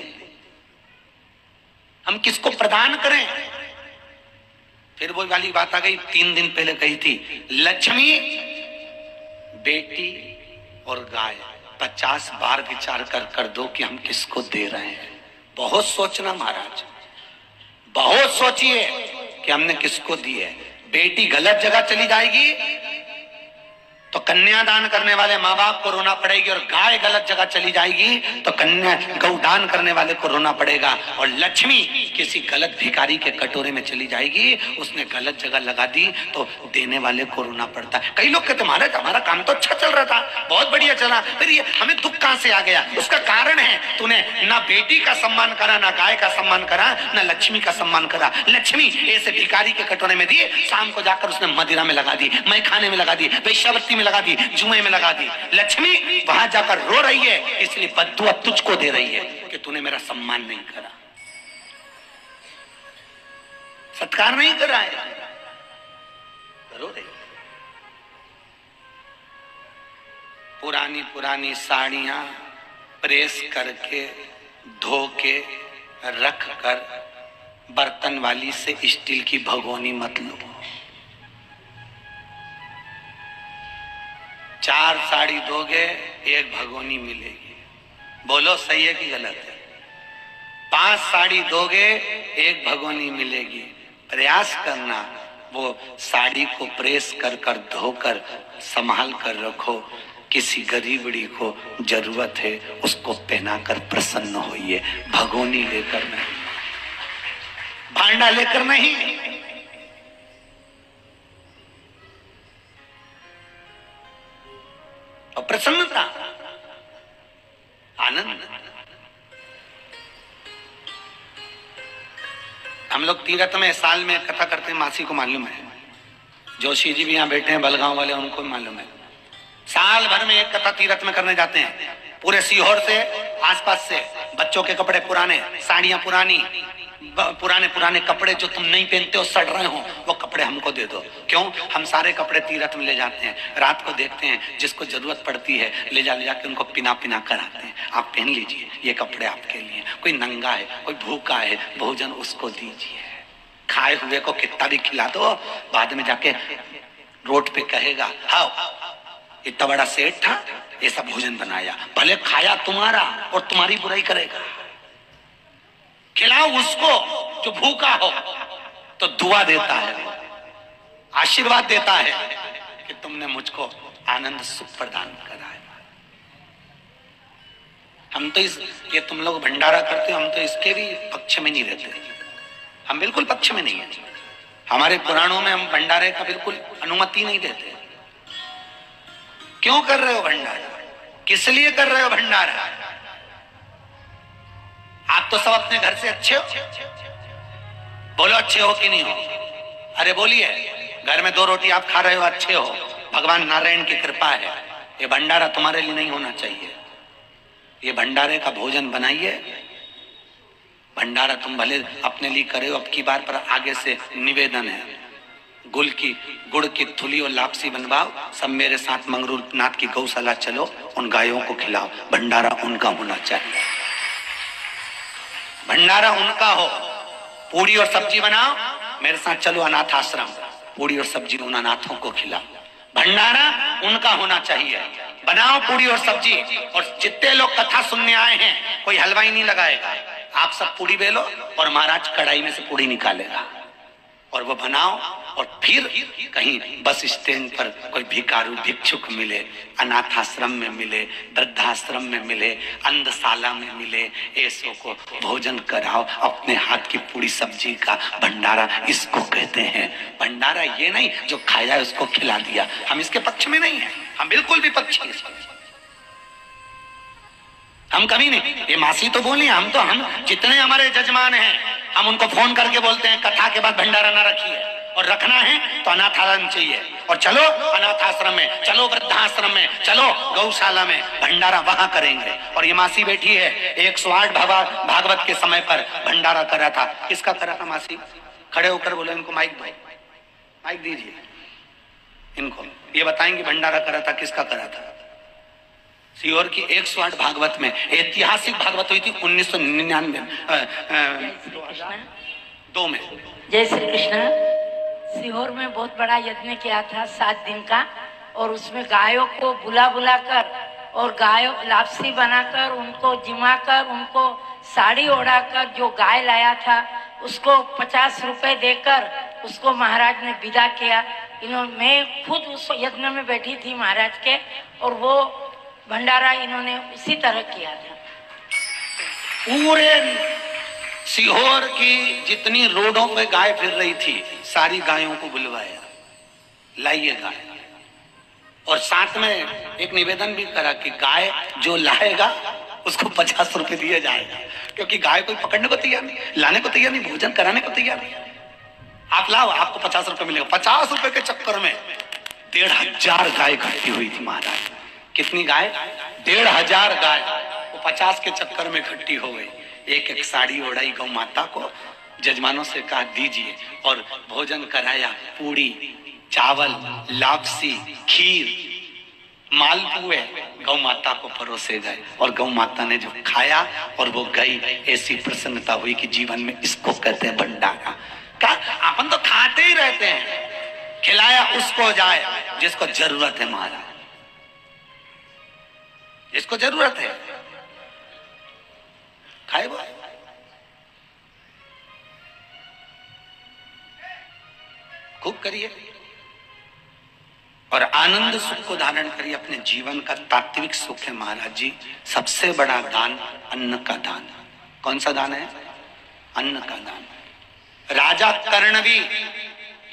हम किसको प्रदान करें। फिर वो वाली बात आ गई, 3 दिन पहले कही थी, लक्ष्मी, बेटी और गाय, 50 बार विचार कर दो कि हम किसको दे रहे हैं। बहुत सोचना महाराज, बहुत सोचिए कि हमने किसको दी है। बेटी गलत जगह चली जाएगी तो कन्यादान करने वाले माँ बाप को रोना पड़ेगी, और गाय गलत जगह चली जाएगी तो कन्या गौदान करने वाले को रोना पड़ेगा, और लक्ष्मी किसी गलत भिखारी के कटोरे में चली जाएगी, उसने गलत जगह लगा दी तो देने वाले को रोना पड़ता है। कई लोग कहते महाराज हमारा काम तो अच्छा चल रहा था, बहुत बढ़िया चला, फिर ये हमें दुख कहां से आ गया? उसका कारण है तूने ना बेटी का सम्मान करा, ना गाय का सम्मान करा, ना लक्ष्मी का सम्मान करा। लक्ष्मी ऐसे भिखारी के कटोरे में दी, शाम को जाकर उसने मदिरा में लगा दी, मैं खाने में लगा दी, वेश्यावृत्ति में लगा दी, जुए में लगा दी। लक्ष्मी वहां जाकर रो रही है, इसलिए बद्दुआ तुझको दे रही है कि तूने मेरा सम्मान नहीं करा, सत्कार नहीं करा है, रो रही। पुरानी पुरानी साड़ियां प्रेस करके धो के रख कर बर्तन वाली से स्टील की भगोनी मत लो। 4 साड़ी दोगे 1 भगोनी मिलेगी, बोलो सही है कि गलत है? 5 साड़ी दोगे 1 भगोनी मिलेगी। प्रयास करना वो साड़ी को प्रेस कर कर धोकर संभाल कर रखो, किसी गरीबड़ी को जरूरत है उसको पहनाकर प्रसन्न होइए, भगोनी लेकर नहीं, भांडा लेकर नहीं। और प्रसन्नता, आनंद। हम लोग तीर्थ में साल में कथा करते हैं, मासी को मालूम है, जोशी जी भी यहाँ बैठे हैं, बलगांव वाले, उनको भी मालूम है। साल भर में एक कथा तीरथ में करने जाते हैं। पूरे सीहोर से, आसपास से बच्चों के कपड़े पुराने, साड़ियां पुरानी, पुराने पुराने कपड़े जो तुम नहीं पहनते हो, सड़ रहे हो, वो कपड़े हमको दे दो। क्यों? हम सारे कपड़े तीरथ में ले जाते हैं, रात को देखते हैं जिसको जरूरत पड़ती है ले जाके उनको पिना पिना कर आते हैं। आप पहन लीजिए, ये कपड़े आपके लिए। कोई नंगा है, कोई भूखा है, भोजन उसको दीजिए। खाए हुए को कितना भी खिला दो, बाद में जाके रोड पे कहेगा, हाँ इतना बड़ा सेठ था, ऐसा भोजन बनाया, भले खाया तुम्हारा और तुम्हारी बुराई करेगा। खिलाओ उसको जो भूखा हो, तो दुआ देता है, आशीर्वाद देता है कि तुमने मुझको आनंद सुख प्रदान करा है। हम तो ये तुम लोग भंडारा करते हो, हम तो इसके भी पक्ष में नहीं रहते। हम बिल्कुल पक्ष में नहीं है। हमारे पुराणों में हम भंडारे का बिल्कुल अनुमति नहीं देते। क्यों कर रहे हो भंडारा? किस लिए कर रहे हो भंडारा? आप तो सब अपने घर से अच्छे हो, बोलो अच्छे हो कि नहीं हो? अरे बोलिए, घर में 2 रोटी आप खा रहे हो, अच्छे हो, भगवान नारायण की कृपा है। ये भंडारा तुम्हारे लिए नहीं होना चाहिए। ये भंडारे का भोजन बनाइए। भंडारा तुम भले अपने लिए करे हो, अब की बार पर आगे से निवेदन है, गुड़ की थुली और लापसी बनवाओ, सब मेरे साथ मंगरू नाथ की गौशाला चलो, उन गायों को खिलाओ। भंडारा उनका होना चाहिए, भंडारा उनका हो। पूरी और सब्जी बनाओ, मेरे साथ चलो अनाथ आश्रम, पूरी और सब्जी उन अनाथों को खिलाओ। भंडारा उनका होना चाहिए। बनाओ पूरी और सब्जी, और जितने लोग कथा सुनने आए हैं कोई हलवाई नहीं लगाएगा। आप सब पूरी बेलो और महाराज कढ़ाई में से पूरी निकालेगा, और वो बनाओ। और फिर कहीं बस स्टैंड पर कोई भिखारू भिक्षुक मिले, अनाथ आश्रम में मिले, वृद्धाश्रम में मिले, अंधशाला में मिले, ऐसों को भोजन कराओ अपने हाथ की पूरी सब्जी का। भंडारा इसको कहते हैं। भंडारा ये नहीं जो खाया उसको खिला दिया। हम इसके पक्ष में नहीं है, हम बिल्कुल भी पक्ष नहीं। हम कभी नहीं, ये मासी तो बोली, हम जितने हमारे जजमान हैं हम उनको फोन करके बोलते हैं कथा के बाद भंडारा ना रखिए, और रखना है तो अनाथ आश्रम चाहिए, और चलो अनाथ आश्रम में, चलो वृद्धाश्रम में, चलो गौशाला में, भंडारा वहां करेंगे। और ये मासी बैठी है, 108 भागवत के समय पर भंडारा करा था। किसका करा था मासी? खड़े होकर बोले, इनको माइक दीजिए, इनको ये बताएंगे भंडारा करा था, किसका करा था। सीहोर की 108 भागवत में, ऐतिहासिक भागवत हुई थी 1999 2 में। जय श्री कृष्ण। सीहोर में बहुत बड़ा यज्ञ किया था 7 दिन का, और उसमें गायों को बुला कर और गायों लापसी बनाकर, उनको जिमाकर, उनको साड़ी ओढ़ाकर, जो गाय लाया था उसको 50 रुपए देकर उसको महाराज ने विदा किया। मैं खुद उस यज्ञ में बैठी थी महाराज के, और वो भंडारा इन्होंने उसी तरह किया था। पूरे सीहोर की जितनी रोडों पे गाय फिर रही थी, सारी गायों को बुलवाया, लाइए गाय, और साथ में एक निवेदन भी करा कि गाय जो लाएगा उसको 50 रुपए दिए जाएगा, क्योंकि गाय कोई पकड़ने को तैयार नहीं, लाने को तैयार नहीं, भोजन कराने को तैयार नहीं। आप लाओ, आपको 50 रुपए मिलेगा। 50 रुपए के चक्कर में 1500 गाय इकट्ठी हुई थी महाराज। कितनी गाय? 1500 गाय। वो 50 के चक्कर में इकट्ठी हो गई। एक साड़ी ओढ़ाई गौ माता को, जजमानों से कहा दीजिए, और भोजन कराया। पूरी, चावल, लापसी, खीर, मालपुए गौ माता को परोसे गए, और गौ माता ने जो खाया और वो गई, ऐसी प्रसन्नता हुई कि जीवन में इसको कहते हैं भंडारा। क्या अपन तो खाते ही रहते हैं, खिलाया उसको जाए जिसको जरूरत है महाराज, जिसको जरूरत है खाए वो। खूब करिए और आनंद सुख को धारण करिए। अपने जीवन का तात्विक सुख है महाराज जी। सबसे बड़ा दान अन्न का दान। कौन सा दान है? अन्न का दान। राजा कर्ण भी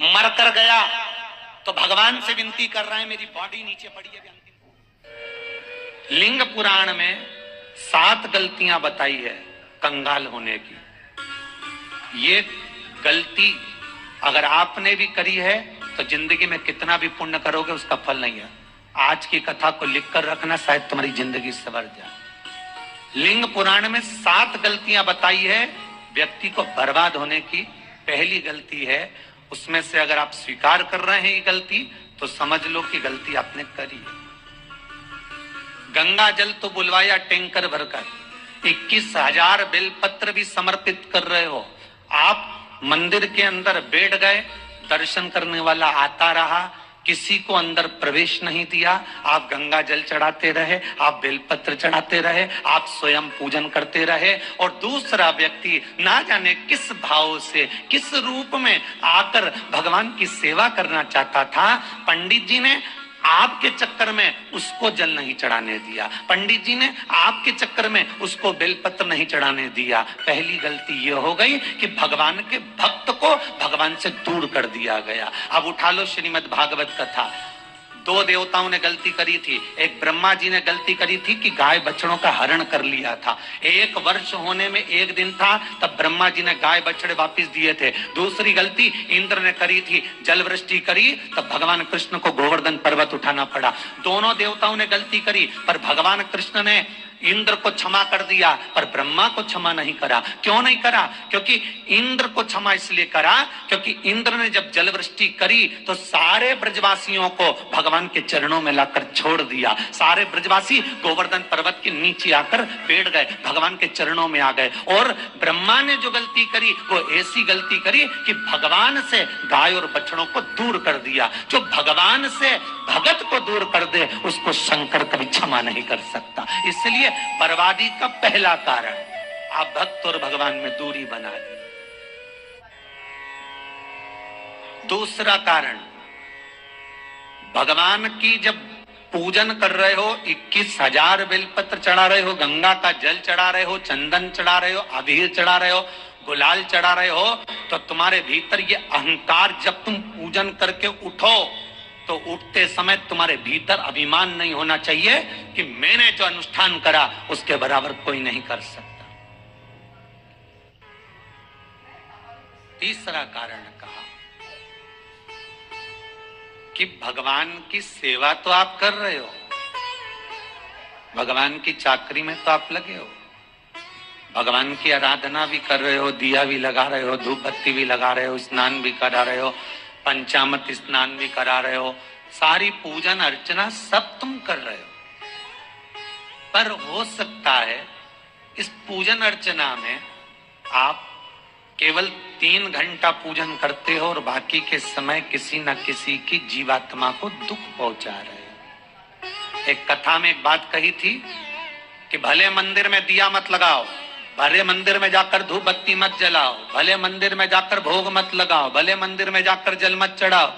मर कर गया तो भगवान से विनती कर रहा है, मेरी बॉडी नीचे पड़ी है। लिंग पुराण में 7 गलतियां बताई है कंगाल होने की। ये गलती अगर आपने भी करी है तो जिंदगी में कितना भी पुण्य करोगे उसका फल नहीं है। आज की कथा को लिख कर रखना, शायद तुम्हारी जिंदगी संवर जाए। लिंग पुराण में 7 गलतियां बताई है व्यक्ति को बर्बाद होने की। पहली गलती है, उसमें से अगर आप स्वीकार कर रहे हैं ये गलती, तो समझ लो कि गलती आपने करी है। गंगा जल तो बुलवाया टैंकर भरकर, 21,000 बेलपत्र भी समर्पित कर रहे हो। आप मंदिर के अंदर बैठ गए, दर्शन करने वाला आता रहा, किसी को अंदर प्रवेश नहीं दिया। आप गंगा जल चढ़ाते रहे, आप बेलपत्र चढ़ाते रहे, आप स्वयं पूजन करते रहे, और दूसरा व्यक्ति ना जाने किस भाव से, किस रूप में आकर भगवान की सेवा करना चाहता था। पंडित जी ने आपके चक्कर में उसको जल नहीं चढ़ाने दिया, पंडित जी ने आपके चक्कर में उसको बेलपत्र नहीं चढ़ाने दिया। पहली गलती यह हो गई कि भगवान के भक्त को भगवान से दूर कर दिया गया। अब उठा लो श्रीमद् भागवत कथा। 2 देवताओं ने गलती करी थी। एक ब्रह्मा जी ने गलती करी थी कि गाय बछड़ों का हरण कर लिया था। 1 वर्ष होने में 1 दिन था, तब ब्रह्मा जी ने गाय बछड़े वापस दिए थे। दूसरी गलती इंद्र ने करी थी, जल वृष्टि करी, तब भगवान कृष्ण को गोवर्धन पर्वत उठाना पड़ा। दोनों देवताओं ने गलती करी, पर भगवान कृष्ण ने इंद्र को क्षमा कर दिया, पर ब्रह्मा को क्षमा नहीं करा। क्यों नहीं करा? क्योंकि इंद्र को क्षमा इसलिए करा क्योंकि इंद्र ने जब जलवृष्टि करी तो सारे ब्रजवासियों को भगवान के चरणों में लाकर छोड़ दिया। सारे ब्रजवासी गोवर्धन पर्वत के नीचे आकर बैठ गए, भगवान के चरणों में आ गए। और ब्रह्मा ने जो गलती करी वो ऐसी गलती करी कि भगवान से गाय और बछड़ों को दूर कर दिया। जो भगवान से भगत को दूर कर दे उसको शंकर कभी क्षमा नहीं कर सकता। इसलिए बर्बादी का पहला कारण, आप भक्त और भगवान में दूरी बना दी। दूसरा कारण, भगवान की जब पूजन कर रहे हो, 21,000 बेलपत्र चढ़ा रहे हो, गंगा का जल चढ़ा रहे हो, चंदन चढ़ा रहे हो, अबीर चढ़ा रहे हो, गुलाल चढ़ा रहे हो, तो तुम्हारे भीतर ये अहंकार, जब तुम पूजन करके उठो तो उठते समय तुम्हारे भीतर अभिमान नहीं होना चाहिए कि मैंने जो अनुष्ठान करा उसके बराबर कोई नहीं कर सकता। तीसरा कारण कहा कि भगवान की सेवा तो आप कर रहे हो, भगवान की चाकरी में तो आप लगे हो, भगवान की आराधना भी कर रहे हो, दिया भी लगा रहे हो, धूप बत्ती भी लगा रहे हो, स्नान भी करा रहे हो, पंचामृत स्नान भी करा रहे हो, सारी पूजन अर्चना सब तुम कर रहे हो। पर हो सकता है इस पूजन अर्चना में आप केवल 3 घंटा पूजन करते हो और बाकी के समय किसी न किसी की जीवात्मा को दुख पहुंचा रहे हो। एक कथा में एक बात कही थी कि भले मंदिर में दिया मत लगाओ, भले मंदिर में जाकर धूप बत्ती मत जलाओ, भले मंदिर में जाकर भोग मत लगाओ, भले मंदिर में जाकर जल मत चढ़ाओ,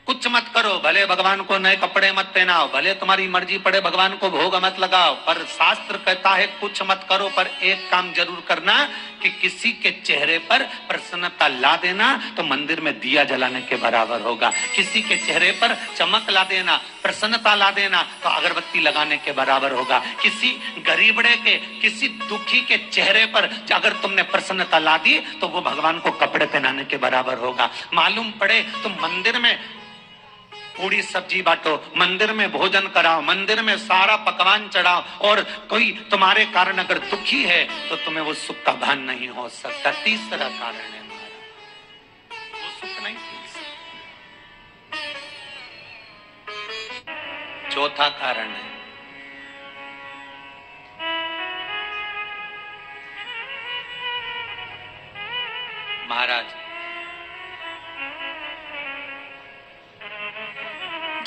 कुछ मत करो, भले भगवान को नए कपड़े मत पहनाओ, भले तुम्हारी मर्जी पड़े भगवान को भोग मत लगाओ, पर शास्त्र कहता है कुछ मत करो, पर एक काम जरूर करना कि किसी के चेहरे पर प्रसन्नता ला देना, तो मंदिर में दिया जलाने के बराबर होगा। किसी के चेहरे पर चमक ला देना, प्रसन्नता ला देना, तो अगरबत्ती लगाने के बराबर होगा। किसी गरीबड़े के, किसी दुखी के चेहरे पर अगर तुमने प्रसन्नता ला दी तो वो भगवान को कपड़े पहनाने के बराबर होगा। मालूम पड़े तो मंदिर में पूरी सब्जी बांटो, मंदिर में भोजन कराओ, मंदिर में सारा पकवान चढ़ाओ, और कोई तुम्हारे कारण अगर दुखी है तो तुम्हें वो सुख का भान नहीं हो सकता। तीसरा कारण है हमारा, वो सुख नहीं मिल सकता। चौथा कारण है महाराज,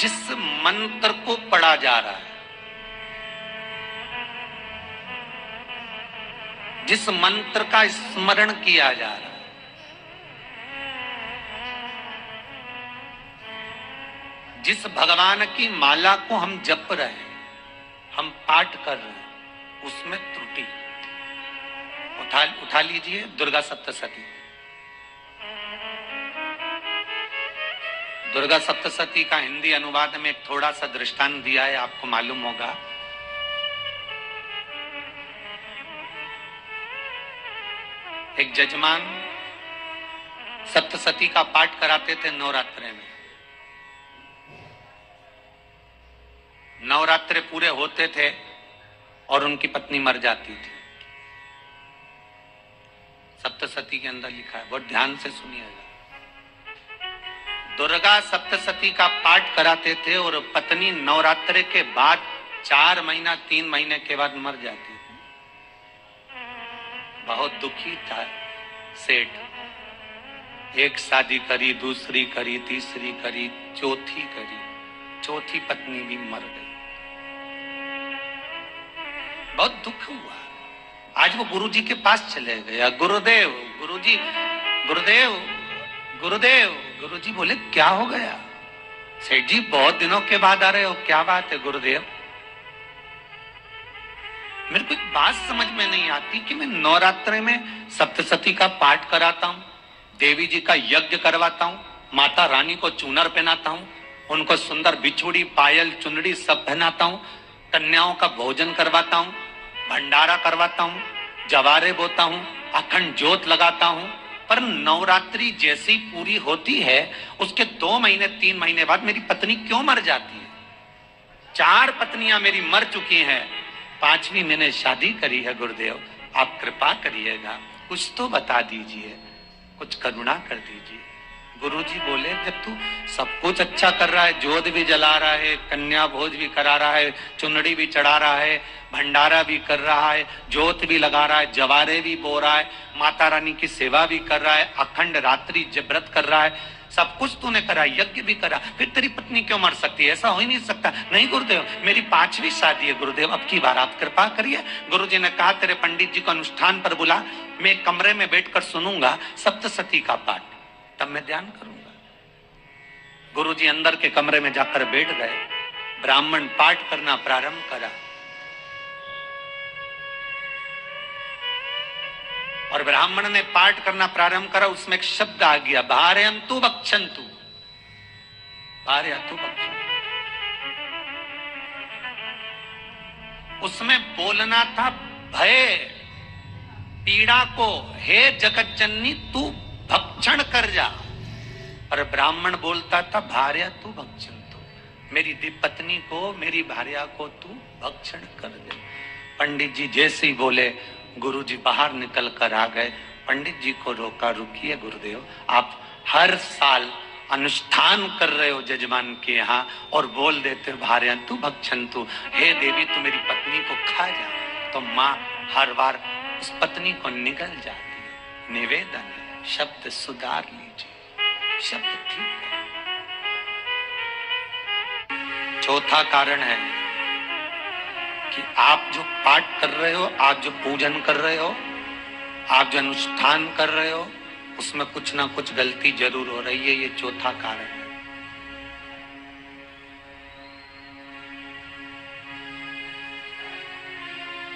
जिस मंत्र को पढ़ा जा रहा है, जिस मंत्र का स्मरण किया जा रहा है, जिस भगवान की माला को हम जप रहे हैं, हम पाठ कर रहे हैं, उसमें त्रुटि। उठा लीजिए दुर्गा सप्तशती। दुर्गा सप्तशती का हिंदी अनुवाद में एक थोड़ा सा दृष्टांत दिया है, आपको मालूम होगा। एक जजमान सप्तशती का पाठ कराते थे नवरात्रे में। नवरात्रे पूरे होते थे और उनकी पत्नी मर जाती थी। सप्तशती के अंदर लिखा है, बहुत ध्यान से सुनिएगा। दुर्गा सप्तशती का पाठ कराते थे और पत्नी नवरात्रे के बाद 4 महीना 3 महीने के बाद मर जाती थी। बहुत दुखी था सेठ। एक शादी करी, दूसरी करी, तीसरी करी, चौथी करी, चौथी पत्नी भी मर गई। बहुत दुख हुआ। आज वो गुरुजी के पास चले गया, गुरुदेव, गुरुजी, गुरुदेव, गुरुदेव। गुरुजी बोले क्या हो गया? सेठ जी बहुत दिनों के बाद आ रहे हो, क्या बात है गुरुदेव? मेरे को एक बात समझ में नहीं आती कि मैं नवरात्रे में सप्तशती का पाठ कराता हूं, देवी जी का यज्ञ करवाता हूं, माता रानी को चूनर पहनाता हूं, उनको सुंदर बिछुड़ी, पायल, चुनरी सब पहनाता हूं, कन्याओं का भोजन करवाता हूं, भंडारा करवाता हूं, जवारे बोता हूं, अखंड ज्योत लगाता हूं, पर नवरात्रि जैसी पूरी होती है उसके 2 महीने 3 महीने बाद मेरी पत्नी क्यों मर जाती है? 4 पत्नियां मेरी मर चुकी हैं, 5वीं मैंने शादी करी है। गुरुदेव आप कृपा करिएगा, कुछ तो बता दीजिए, कुछ करुणा कर दीजिए। गुरुजी बोले जब तू सब कुछ अच्छा कर रहा है, जोत भी जला रहा है, कन्या भोज भी करा रहा है, चुनड़ी भी चढ़ा रहा है, भंडारा भी कर रहा है, जोत भी लगा रहा है, जवारे भी बो रहा है, माता रानी की सेवा भी कर रहा है, अखंड रात्रि व्रत कर रहा है, सब कुछ तूने करा, यज्ञ भी करा, फिर तेरी पत्नी क्यों मर सकती है? ऐसा हो ही नहीं सकता। नहीं गुरुदेव, मेरी 5वीं शादी है गुरुदेव, अब की बार आप कृपा करिए। गुरुजी ने कहा तेरे पंडित जी को अनुष्ठान पर बुला, मैं कमरे में बैठकर सुनूंगा सप्तशती का पाठ, तब मैं ध्यान करूंगा। गुरुजी अंदर के कमरे में जाकर बैठ गए, ब्राह्मण पाठ करना प्रारंभ करा और ब्राह्मण ने पाठ करना प्रारंभ करा। उसमें एक शब्द आ गया, भार्यन्तु भक्षन्तु, भार्यन्तु भक्षन्तु। उसमें बोलना था भय पीड़ा को, हे जगत जननी तू भक्षण कर जा, और ब्राह्मण बोलता था भार्यन्तु भक्षन्तु, मेरी पत्नी को, मेरी भार्या को तू भक्षण कर दे। पंडित जी जैसे ही बोले गुरुजी बाहर निकल कर आ गए। पंडित जी को रोका, रुकिए गुरुदेव, आप हर साल अनुष्ठान कर रहे हो जजमान के यहाँ और बोल देते भार्यन्तु भक्षन्तु, हे देवी तू मेरी पत्नी को खा जा, तो माँ हर बार उस पत्नी को निगल जाती है। निवेदन है, शब्द सुधार लीजिए, शब्द ठीक है। चौथा कारण है कि आप जो पाठ कर रहे हो, आप जो पूजन कर रहे हो, आप जो अनुष्ठान कर रहे हो, उसमें कुछ ना कुछ गलती जरूर हो रही है। ये चौथा कारण है।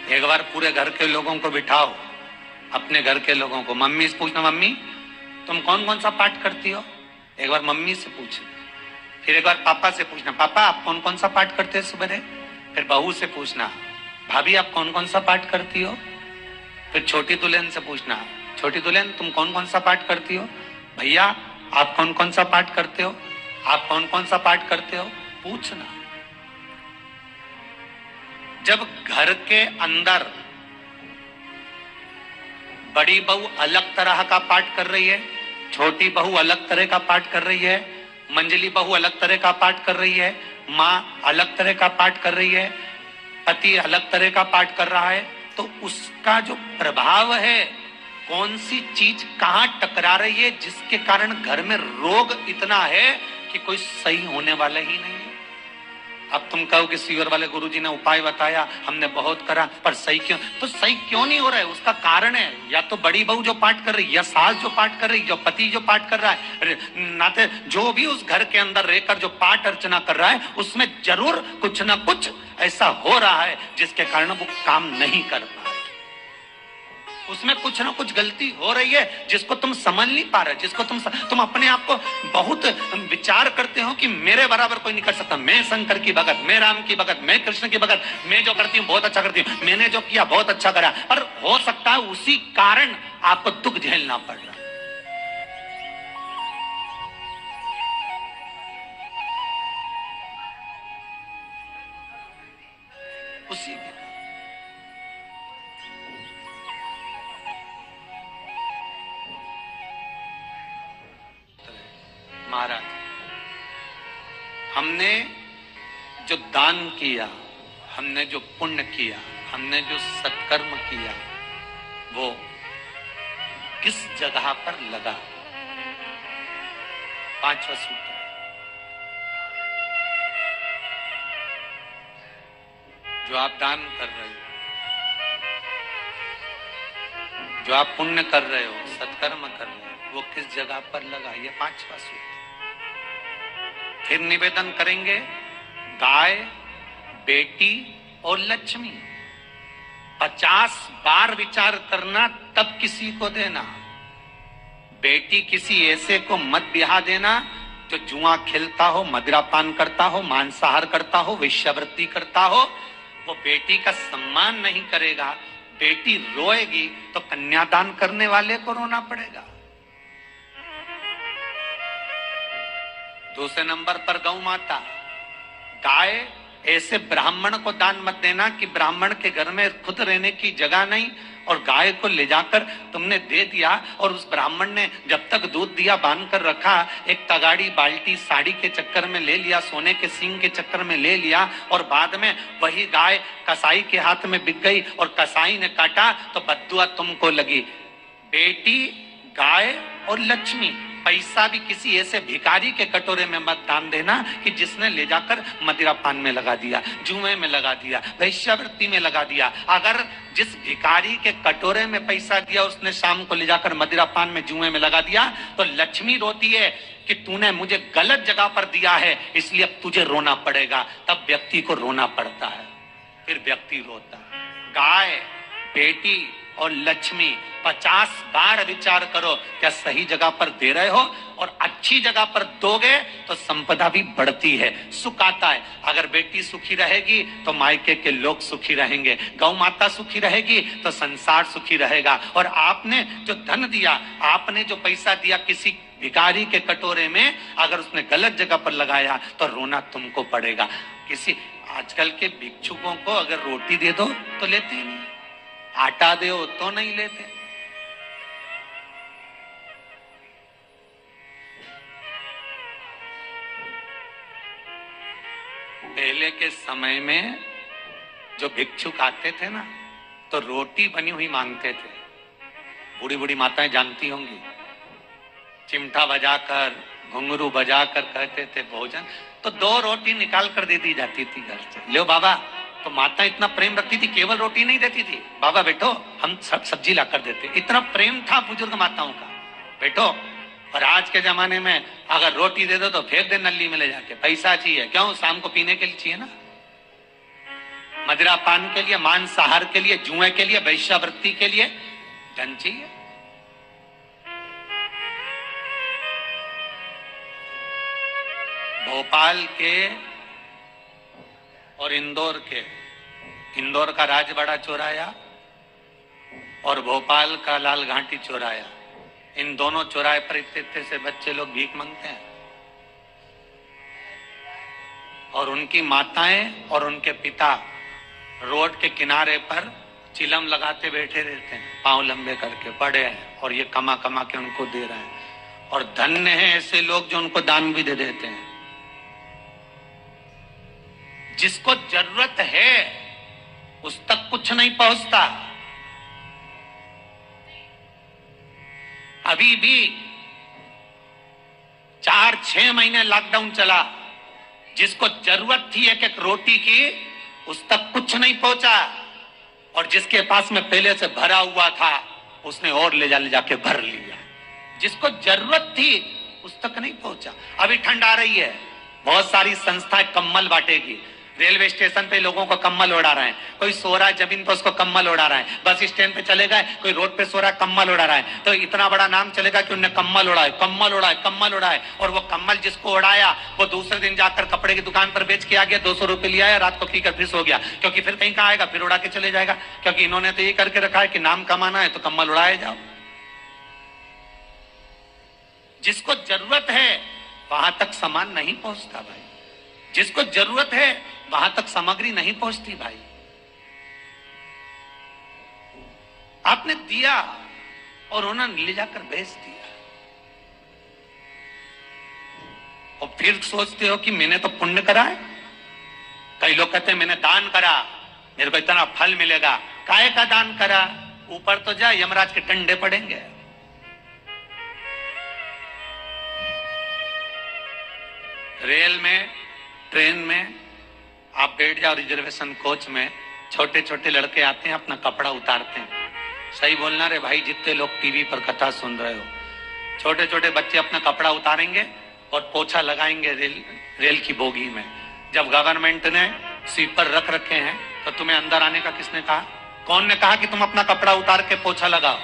एक बार पूरे घर के लोगों को बिठाओ, अपने घर के लोगों को, मम्मी से पूछना मम्मी तुम कौन कौन सा पाठ करती हो? एक बार मम्मी से पूछना, फिर एक बार पापा से पूछना, पापा आप कौन कौन सा पाठ करते हैं सुबह? फिर बहू से पूछना, भाभी आप कौन कौन सा पाठ करती हो? फिर छोटी दुल्हन से पूछना, छोटी दुल्हन तुम कौन कौन सा पाठ करती हो? भैया आप कौन कौन सा पाठ करते हो? आप कौन कौन सा पाठ करते हो? पूछना। जब घर के अंदर बड़ी बहू अलग तरह का पाठ कर रही है, छोटी बहू अलग तरह का पाठ कर रही है, मंजली बहू अलग तरह का पाठ कर रही है, माँ अलग तरह का पाठ कर रही है, पति अलग तरह का पाठ कर रहा है, तो उसका जो प्रभाव है, कौन सी चीज कहां टकरा रही है, जिसके कारण घर में रोग इतना है कि कोई सही होने वाला ही नहीं है। अब तुम कहो कि सीवर वाले गुरुजी ने उपाय बताया, हमने बहुत करा, पर सही क्यों? तो सही क्यों नहीं हो रहा है? उसका कारण है या तो बड़ी बहू जो पाठ कर रही, या सास जो पाठ कर रही, जो पति जो पाठ कर रहा है, नाते जो भी उस घर के अंदर रहकर जो पाठ अर्चना कर रहा है, उसमें जरूर कुछ ना कुछ ऐसा हो रहा है जिसके कारण वो काम नहीं कर पा रहा। उसमें कुछ ना कुछ गलती हो रही है जिसको तुम समझ नहीं पा रहे, जिसको तुम अपने आप को बहुत विचार करते हो कि मेरे बराबर कोई नहीं कर सकता, मैं शंकर की भगत, मैं राम की भगत, मैं कृष्ण की भगत, मैं जो करती हूँ बहुत अच्छा करती हूँ, मैंने जो किया बहुत अच्छा करा, पर हो सकता है उसी कारण आपको दुख झेलना पड़ रहा। उसी के महाराज, हमने जो दान किया, हमने जो पुण्य किया, हमने जो सत्कर्म किया, वो किस जगह पर लगा? पांचवा सूत्र, जो आप दान कर रहे हो, जो आप पुण्य कर रहे हो, सत्कर्म कर रहे हो, वो किस जगह पर लगा? ये पांचवा सूत्र। फिर निवेदन करेंगे, गाय, बेटी और लक्ष्मी 50 बार विचार करना, तब किसी को देना। बेटी किसी ऐसे को मत ब्याह देना जो जुआ खेलता हो, मदिरापान करता हो, मांसाहार करता हो, वेश्यावृत्ति करता हो। वो बेटी का सम्मान नहीं करेगा। बेटी रोएगी तो कन्यादान करने वाले को रोना पड़ेगा। दूसरे नंबर पर गौ माता, गाय ऐसे ब्राह्मण को दान मत देना कि ब्राह्मण के घर में खुद रहने की जगह नहीं और गाय को ले जाकर तुमने दे दिया और उस ब्राह्मण ने जब तक दूध दिया बांध कर रखा, एक तगाड़ी बाल्टी साड़ी के चक्कर में ले लिया, सोने के सींग के चक्कर में ले लिया और बाद में वही गाय कसाई के हाथ में बिक गई और कसाई ने काटा तो बद्दुआ तुमको लगी। बेटी, गाय और लक्ष्मी, पैसा भी किसी ऐसे भिखारी के कटोरे में मत दान देना कि जिसने ले जाकर मदिरापान में लगा दिया, जुए में लगा दिया, वेश्यावृत्ति में लगा दिया। अगर जिस भिखारी के कटोरे में पैसा दिया उसने शाम को ले जाकर मदिरापान में, जुए में लगा दिया, तो लक्ष्मी रोती है कि तूने मुझे गलत जगह पर दिया है, इसलिए अब तुझे रोना पड़ेगा। तब व्यक्ति को रोना पड़ता है, फिर व्यक्ति रोता है। गाय, बेटी और लक्ष्मी 50 बार विचार करो, क्या सही जगह पर दे रहे हो? और अच्छी जगह पर दोगे तो संपदा भी बढ़ती है, सुख आता है। अगर बेटी सुखी रहेगी तो मायके के लोग सुखी रहेंगे, गौ माता सुखी रहेगी तो संसार सुखी रहेगा। और आपने जो धन दिया, आपने जो पैसा दिया किसी भिखारी के कटोरे में, अगर उसने गलत जगह पर लगाया तो रोना तुमको पड़ेगा। किसी आजकल के भिक्षुकों को अगर रोटी दे दो तो लेते ही नहीं, आटा दो तो नहीं लेते। पहले के समय में जो भिक्षुक आते थे ना, तो रोटी बनी हुई मांगते थे। बूढ़ी बूढ़ी माताएं जानती होंगी, चिमटा बजाकर, घुंघरू बजाकर कहते थे भोजन, तो 2 रोटी निकाल कर दे दी जाती थी घर से। लो बाबा, तो माता इतना प्रेम रखती थी, केवल रोटी नहीं देती थी, बाबा बैठो हम सब सब्जी ला कर देते। इतना प्रेम था बुजुर्ग माताओं का, बैठो। और आज के जमाने में अगर रोटी दे दो तो फेंक दे नली में ले जाके, पैसा चाहिए। क्यों? शाम को पीने के लिए चाहिए ना, मदिरा पान के लिए, मांसाहार के लिए, जुए के लिए, वेश्यावृत्ति के लिए धन चाहिए। भोपाल के और इंदौर का राजवाड़ा चौराया और भोपाल का लाल घाटी चौराया, इन दोनों चौराहे पर इतने से बच्चे लोग भीख मांगते हैं और उनकी माताएं और उनके पिता रोड के किनारे पर चिलम लगाते बैठे रहते हैं, पांव लंबे करके पड़े हैं और ये कमा कमा के उनको दे रहे हैं। और धन्य है ऐसे लोग जो उनको दान भी दे देते हैं। जिसको जरूरत है उस तक कुछ नहीं पहुंचता। अभी भी 4-6 महीने लॉकडाउन चला, जिसको जरूरत थी एक रोटी की उस तक कुछ नहीं पहुंचा, और जिसके पास में पहले से भरा हुआ था उसने और ले जाके भर लिया। जिसको जरूरत थी उस तक नहीं पहुंचा। अभी ठंड आ रही है, बहुत सारी संस्थाएं कम्बल बांटेगी। रेलवे स्टेशन पे लोगों को कम्बल ओढ़ा रहे हैं, कोई सो रहा है जमीन पर उसको कम्बल ओढ़ा रहा है, बस स्टैंड पे चले गए कोई रोड पे सो रहा है कम्बल ओढ़ा रहा है, तो इतना बड़ा नाम चलेगा कि उन्हें कम्बल ओढ़ा है, कम्बल ओढ़ा है, कम्बल ओढ़ा है। और वो कम्बल जिसको ओढ़ाया वो दूसरे दिन जाकर कपड़े की दुकान पर बेच के आ गया, 200 रुपए लिया है, रात को पीकर फिर सो गया, क्योंकि फिर कहीं कहाँ आएगा, फिर उड़ा के चले जाएगा। क्योंकि इन्होंने तो ये करके रखा है कि नाम कमाना है तो कम्बल उड़ाए जाओ। जिसको जरूरत है वहां तक सामान नहीं पहुंचता भाई, जिसको जरूरत है वहां तक सामग्री नहीं पहुंचती भाई। आपने दिया और उन्होंने ले जाकर बेच दिया, और फिर सोचते हो कि मैंने तो पुण्य करा है। कई लोग कहते हैं मैंने दान करा, मेरे को इतना फल मिलेगा। काय का दान करा? ऊपर तो जा, यमराज के डंडे पड़ेंगे। रेल में, ट्रेन में आप बैठ जाओ, रिजर्वेशन कोच में, छोटे छोटे लड़के आते हैं, अपना कपड़ा उतारते हैं। सही बोलना रे भाई, जितने लोग टीवी पर कथा सुन रहे हो, छोटे छोटे बच्चे अपना कपड़ा उतारेंगे और पोछा लगाएंगे रेल की बोगी में। जब गवर्नमेंट ने स्वीपर रख रखे हैं तो तुम्हें अंदर आने का किसने कहा? कौन ने कहा कि तुम अपना कपड़ा उतार के पोछा लगाओ?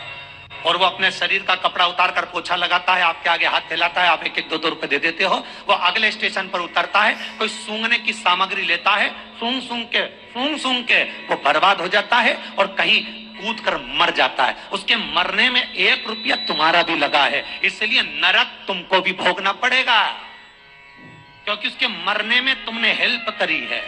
और वो अपने शरीर का कपड़ा उतार कर पोछा लगाता है, आपके आगे हाथ फैलाता है, आप एक एक दो रुपए दे देते हो। वो अगले स्टेशन पर उतरता है, कोई सूंघने की सामग्री लेता है, सूंघ सूंघ के वो बर्बाद हो जाता है और कहीं कूद कर मर जाता है। उसके मरने में 1 रुपया तुम्हारा भी लगा है, इसलिए नरक तुमको भी भोगना पड़ेगा, क्योंकि उसके मरने में तुमने हेल्प करी है।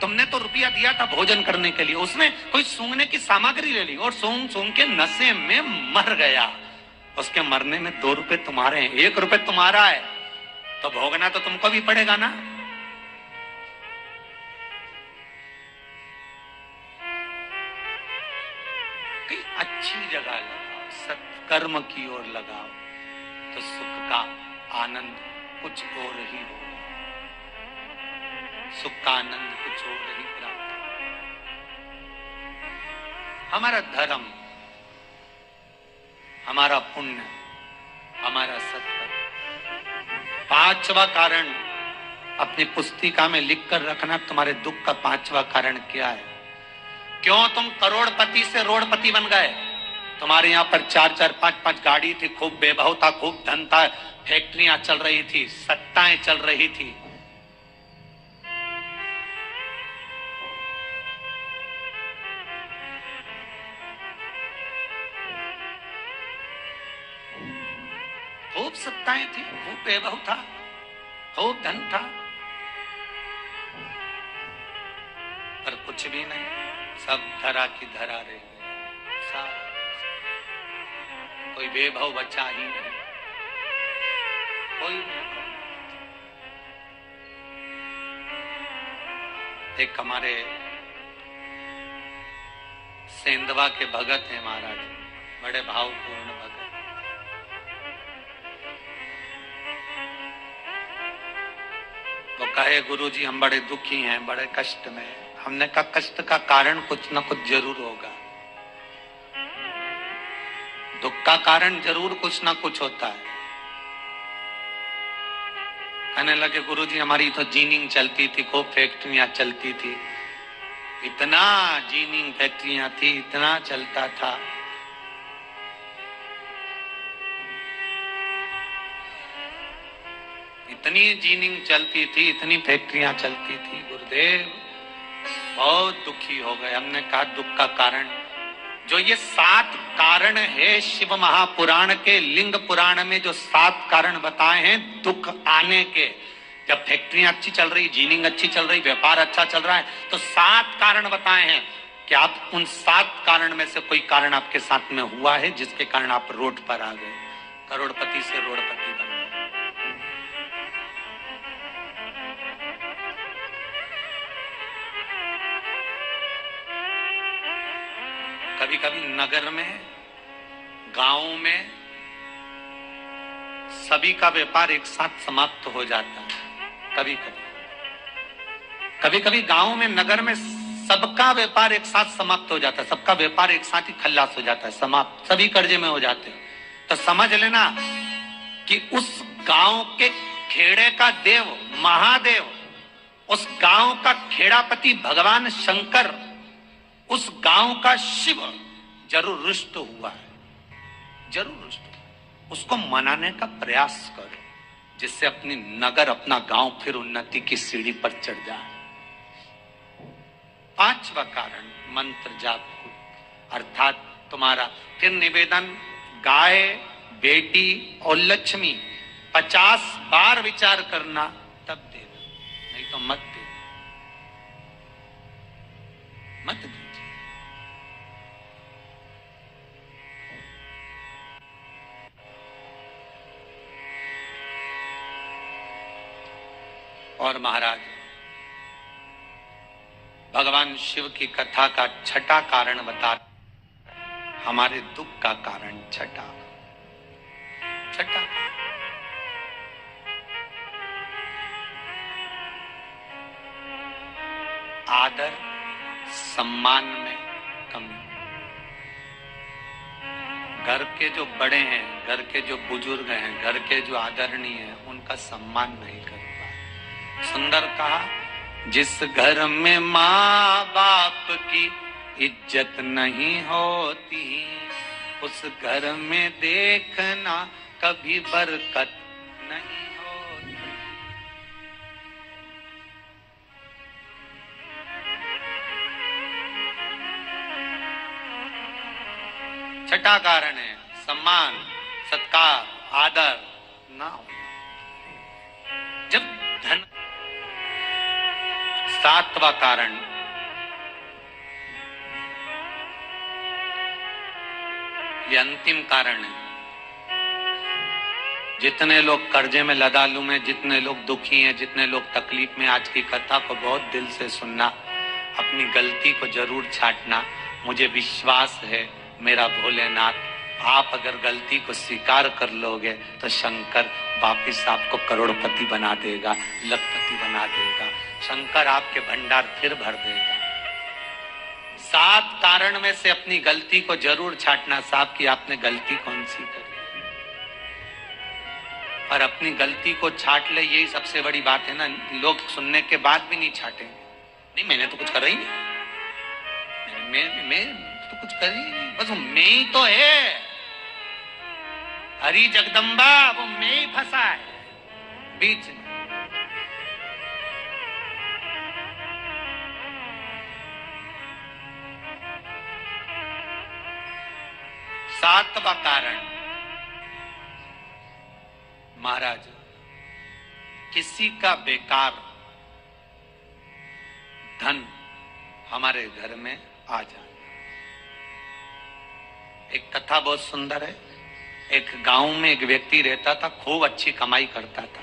तुमने तो रुपया दिया था भोजन करने के लिए, उसने कोई सूंघने की सामग्री ले ली और सूंघ सूंघ के नशे में मर गया। उसके मरने में 2 रुपए तुम्हारे हैं, 1 रुपए तुम्हारा है, तो भोगना तो तुमको भी पड़ेगा ना। कहीं अच्छी जगह लगाओ, सत्कर्म की ओर लगाओ, तो सुख का आनंद कुछ और ही होगा, सुख का आनंद कुछ और ही प्राप्त होगा। हमारा धर्म, हमारा पुण्य, हमारा सत्कर्म। 5वां कारण अपनी पुस्तिका में लिखकर रखना, तुम्हारे दुख का 5वां कारण क्या है? क्यों तुम करोड़पति से रोड़पति बन गए? तुम्हारे यहां पर 4-4, 5-5 गाड़ी थी, खूब वैभव था, खूब धन था, फैक्ट्रियां चल रही थी, सत्ताएं चल रही थी। खूब सत्ताएं थी, खूब वैभव था, खूब धन था, पर कुछ भी नहीं, सब धरा की धरा रह गया। सारा कोई वैभव बचा ही नहीं, कोई वैभव। एक हमारे सेंधवा के भगत हैं महाराज, बड़े भावपूर्ण भगत। वो कहे गुरुजी हम बड़े दुखी हैं, बड़े कष्ट में। हमने कहा कष्ट का कारण कुछ ना कुछ जरूर होगा, दुख का कारण जरूर कुछ ना कुछ होता है। कहने लगे गुरुजी हमारी तो जीनिंग चलती थी, खूब फैक्ट्रियां चलती थी, इतना जीनिंग फैक्ट्रियां थी, इतना चलता था। इतनी जीनिंग चलती थी, इतनी फैक्ट्रियां चलती थी, गुरुदेव बहुत दुखी हो गए। हमने कहा दुख का कारण, जो ये 7 कारण है शिव महापुराण के, लिंग पुराण में जो 7 कारण बताए हैं दुख आने के, जब फैक्ट्रियां अच्छी चल रही, जीनिंग अच्छी चल रही, व्यापार अच्छा चल रहा है, तो 7 कारण बताए हैं कि आप उन 7 कारण में से कोई कारण आपके साथ में हुआ है जिसके कारण आप रोड पर आ गए, करोड़पति से रोडपति बन गए। कभी कभी नगर में, गांव में सभी का व्यापार एक साथ समाप्त हो जाता है। कभी कभी गांव में, नगर में सबका व्यापार एक साथ समाप्त हो जाता है, सबका व्यापार एक साथ ही खल्लास हो जाता है, समाप्त, सभी कर्जे में हो जाते हैं। तो समझ लेना कि उस गांव के खेड़े का देव महादेव, उस गांव का खेड़ापति भगवान शंकर, उस गांव का शिव जरूर रुष्ट हुआ है, जरूर रुष्ट। उसको मनाने का प्रयास करो जिससे अपनी नगर, अपना गांव फिर उन्नति की सीढ़ी पर चढ़ जाए। 5वां कारण मंत्र जाप, अर्थात तुम्हारा फिर निवेदन, गाय, बेटी और लक्ष्मी 50 बार विचार करना, तब देना, नहीं तो मत दे, मत दीजिए। और महाराज भगवान शिव की कथा का छठा कारण बता, हमारे दुख का कारण छठा आदर सम्मान में कमी। घर के जो बड़े हैं, घर के जो बुजुर्ग हैं, घर के जो आदरणीय हैं, उनका सम्मान नहीं कर पाए। सुंदर कहा, जिस घर में माँ बाप की इज्जत नहीं होती, उस घर में देखना कभी बरकत नहीं होती। छठा कारण है सम्मान, सत्कार, आदर ना होना। जब धन। सातवां कारण ये अंतिम कारण है। जितने लोग कर्जे में, लदालू में, जितने लोग दुखी हैं, जितने लोग तकलीफ में, आज की कथा को बहुत दिल से सुनना, अपनी गलती को जरूर छांटना। मुझे विश्वास है मेरा भोलेनाथ, आप अगर गलती को स्वीकार कर लोगे तो शंकर वापिस आपको करोड़पति बना देगा, लखपति बना देगा। शंकर आपके भंडार फिर भर देगा। 7 कारण में से अपनी गलती को जरूर छांटना। साहब की आपने गलती कौन सी करी, और अपनी गलती को छांट ले, यही सबसे बड़ी बात है ना। लोग सुनने के बाद भी नहीं छाटेंगे। नहीं, मैंने तो कुछ करा ही नहीं, मैं तो कुछ कर ही नहीं, बस मैं ही तो है। हरी जगदम्बा, वो मैं ही फंसा है बीच में। सातवां कारण महाराज, किसी का बेकार धन हमारे घर में आ जाए। एक कथा बहुत सुंदर है। एक गांव में एक व्यक्ति रहता था, खूब अच्छी कमाई करता था।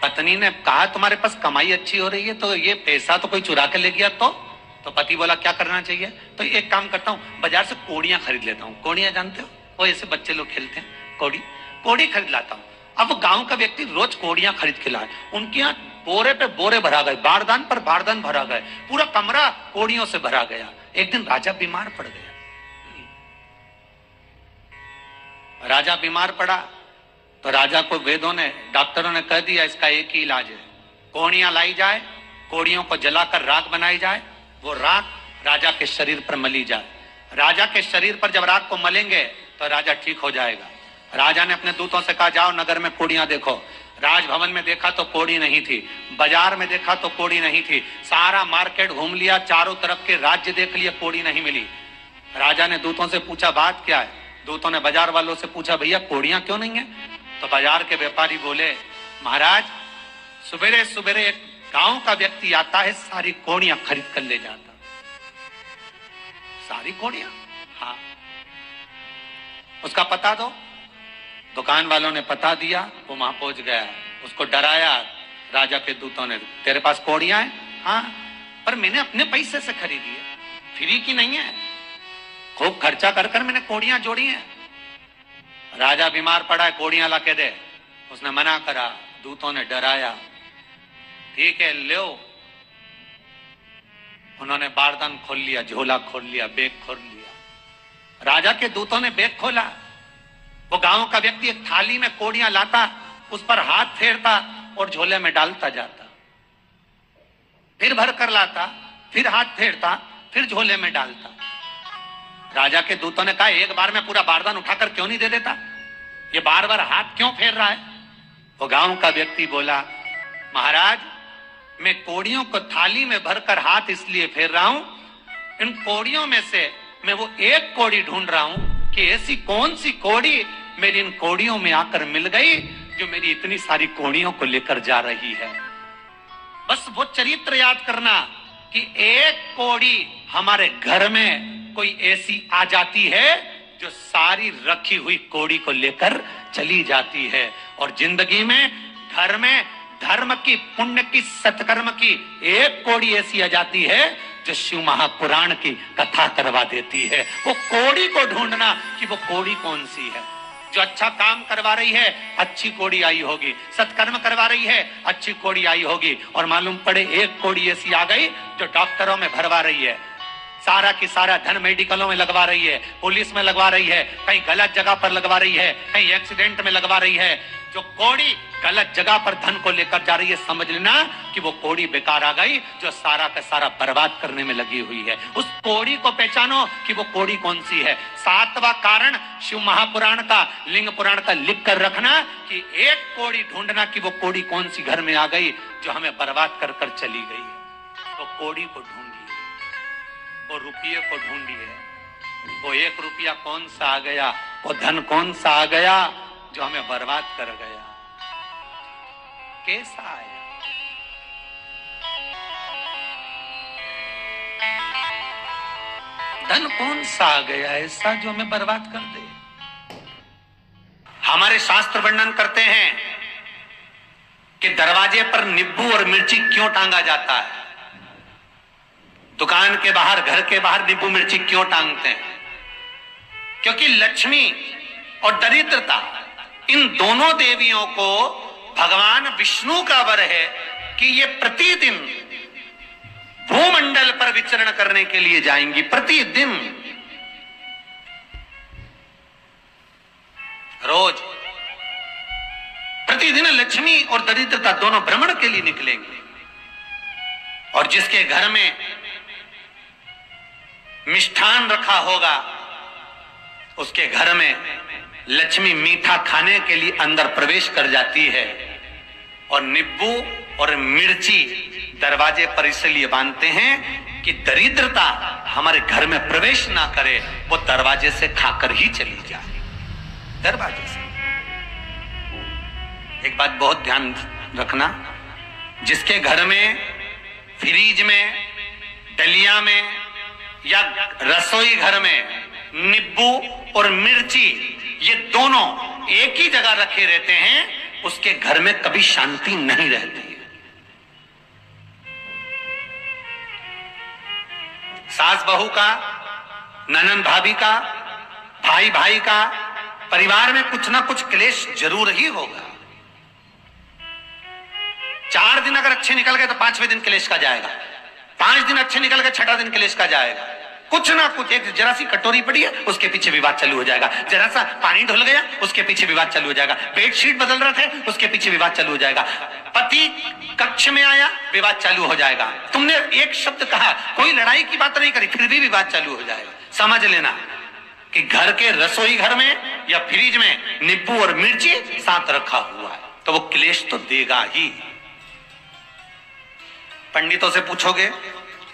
पत्नी ने कहा, तुम्हारे पास कमाई अच्छी हो रही है तो ये पैसा तो कोई चुरा के ले गया तो पति बोला, क्या करना चाहिए? तो एक काम करता हूँ, बाजार से कोड़ियां खरीद लेता हूँ। कोड़ियां जानते हो, वो ऐसे बच्चे लोग खेलते हैं, कोड़ी खरीद लाता हूँ। अब वो गांव का व्यक्ति रोज कोड़ियां खरीद के लाए। उनके यहाँ बोरे पे बोरे भरा गए, बारदान पर बारदान भरा गए, पूरा कमरा कोड़ियों से भरा गया। एक दिन राजा बीमार पड़ गया। राजा बीमार पड़ा तो राजा को वेदों ने, डॉक्टरों ने कह दिया, इसका एक ही इलाज है, कोड़ियां लाई जाए, कोड़ियों को जलाकर राख बनाई जाए, वो राख राजा के शरीर पर मली जाए। राजा के शरीर पर जब राख को मलेंगे तो राजा ठीक हो जाएगा। राजा ने अपने दूतों से कहा, जाओ नगर में कोड़ियां देखो। राजभवन में देखा तो कोड़ी नहीं थी, बाजार में देखा तो कोड़ी नहीं थी, सारा मार्केट घूम लिया, चारों तरफ के राज्य देख लिया, कोड़ी नहीं मिली। राजा ने दूतों से पूछा, बात क्या है? दूतों ने बाजार वालों से पूछा, भैया कोड़ियां क्यों नहीं है? तो बाजार के व्यापारी बोले, महाराज सुबेरे सुबेरे एक गांव का व्यक्ति आता है, सारी कोड़ियां खरीद कर ले जाता। सारी कोड़ियां? हाँ। उसका पता दो। दुकान वालों ने पता दिया, वो वहां पहुंच गया, उसको डराया राजा के दूतों ने, तेरे पास कोड़ियां हैं? हाँ, पर मैंने अपने पैसे से खरीदी है, फ्री की नहीं है, खूब खर्चा कर कर मैंने कोड़ियां जोड़ी हैं। राजा बीमार पड़ा है, कोड़ियां ला के दे। उसने मना करा, दूतों ने डराया, ठीक है लो। उन्होंने बारदान खोल लिया, झोला खोल लिया, बैग खोल लिया। राजा के दूतों ने बैग खोला, वो गांव का व्यक्ति एक थाली में कोड़ियां लाता, उस पर हाथ फेरता और झोले में डालता जाता, फिर भर कर लाता, फिर हाथ फेरता, फिर झोले में डालता। राजा के दूतों ने कहा, एक बार में पूरा बारदान उठाकर क्यों नहीं दे देता? ये बार बार हाथ क्यों फेर रहा है? वो गांव का व्यक्ति बोला, महाराज मैं कोड़ियों को थाली में भरकर हाथ इसलिए फेर रहा हूं, इन कोड़ियों में से मैं वो एक कोड़ी ढूंढ रहा हूं कि ऐसी कौन सी कोड़ी मेरी इन कोड़ियों में आकर मिल गई जो मेरी इतनी सारी कोड़ियों को लेकर जा रही है। बस वो चरित्र याद करना कि एक कोड़ी हमारे घर में कोई ऐसी आ जाती है जो सारी रखी हुई कोड़ी को लेकर चली जाती है। और जिंदगी में घर में धर्म की, पुण्य की, सत्कर्म की एक कोड़ी ऐसी आ जाती है जो शिव महापुराण की कथा करवा देती है। वो कोड़ी को ढूंढना कि वो कोड़ी कौन सी है। जो अच्छा काम करवा रही है अच्छी कोड़ी आई होगी, सत्कर्म करवा रही है अच्छी कोड़ी आई होगी। और मालूम पड़े एक कोड़ी ऐसी आ गई जो डॉक्टरों में भरवा रही है, सारा की सारा धन मेडिकलों में लगवा रही है, पुलिस में लगवा रही है, कहीं गलत जगह पर लगवा रही है, कहीं एक्सीडेंट में लगवा रही है। जो कोड़ी गलत जगह पर धन को लेकर जा रही है, समझ लेना कि वो कोड़ी बेकार आ गई जो सारा का सारा बर्बाद करने में लगी हुई है। उस कोड़ी को पहचानो कि वो कोड़ी कौन सी है। 7वां कारण शिव महापुराण का, लिंग पुराण का लिख कर रखना कि एक कोड़ी ढूंढना कि वो कोड़ी कौन सी घर में आ गई जो हमें बर्बाद कर कर चली गई। तो कोड़ी को ढूंढिए, वो रुपये को ढूंढिए, वो 1 रुपया कौन सा आ गया, वो धन कौन सा आ गया जो हमें बर्बाद कर गया, कैसा आया। धन कौन सा आ गया ऐसा जो हमें बर्बाद कर दे। हमारे शास्त्र वर्णन करते हैं कि दरवाजे पर नींबू और मिर्ची क्यों टांगा जाता है। दुकान के बाहर, घर के बाहर नींबू मिर्ची क्यों टांगते हैं? क्योंकि लक्ष्मी और दरिद्रता, इन दोनों देवियों को भगवान विष्णु का वर है कि ये प्रतिदिन भूमंडल पर विचरण करने के लिए जाएंगी। प्रतिदिन, रोज, प्रतिदिन लक्ष्मी और दरिद्रता दोनों भ्रमण के लिए निकलेंगे। और जिसके घर में मिष्ठान रखा होगा उसके घर में लक्ष्मी मीठा खाने के लिए अंदर प्रवेश कर जाती है। और नींबू और मिर्ची दरवाजे पर इसलिए बांधते हैं कि दरिद्रता हमारे घर में प्रवेश ना करे, वो दरवाजे से खाकर ही चली जाए। दरवाजे से। एक बात बहुत ध्यान रखना, जिसके घर में फ्रिज में, डलिया में या रसोई घर में नींबू और मिर्ची ये दोनों एक ही जगह रखे रहते हैं, उसके घर में कभी शांति नहीं रहती है। सास बहू का, ननंद भाभी का, भाई भाई का, परिवार में कुछ ना कुछ क्लेश जरूर ही होगा। 4 दिन अगर अच्छे निकल गए तो 5वें दिन क्लेश का जाएगा, 5 दिन अच्छे निकल गए 6ठा दिन क्लेश का जाएगा। कुछ ना कुछ, एक जरा सी कटोरी पड़ी है उसके पीछे विवाद चालू हो जाएगा, जरा सा पानी ढुल गया उसके पीछे विवाद चालू हो जाएगा, बेडशीट बदल रहे थे उसके पीछे विवाद चालू हो जाएगा, पति कक्ष में आया विवाद चालू हो जाएगा, तुमने एक शब्द कहा, कोई लड़ाई की बात नहीं करी फिर भी विवाद चालू हो जाएगा। समझ लेना कि घर के रसोई घर में या फ्रिज में नींबू और मिर्ची साथ रखा हुआ है तो वो क्लेश तो देगा ही। पंडितों से पूछोगे,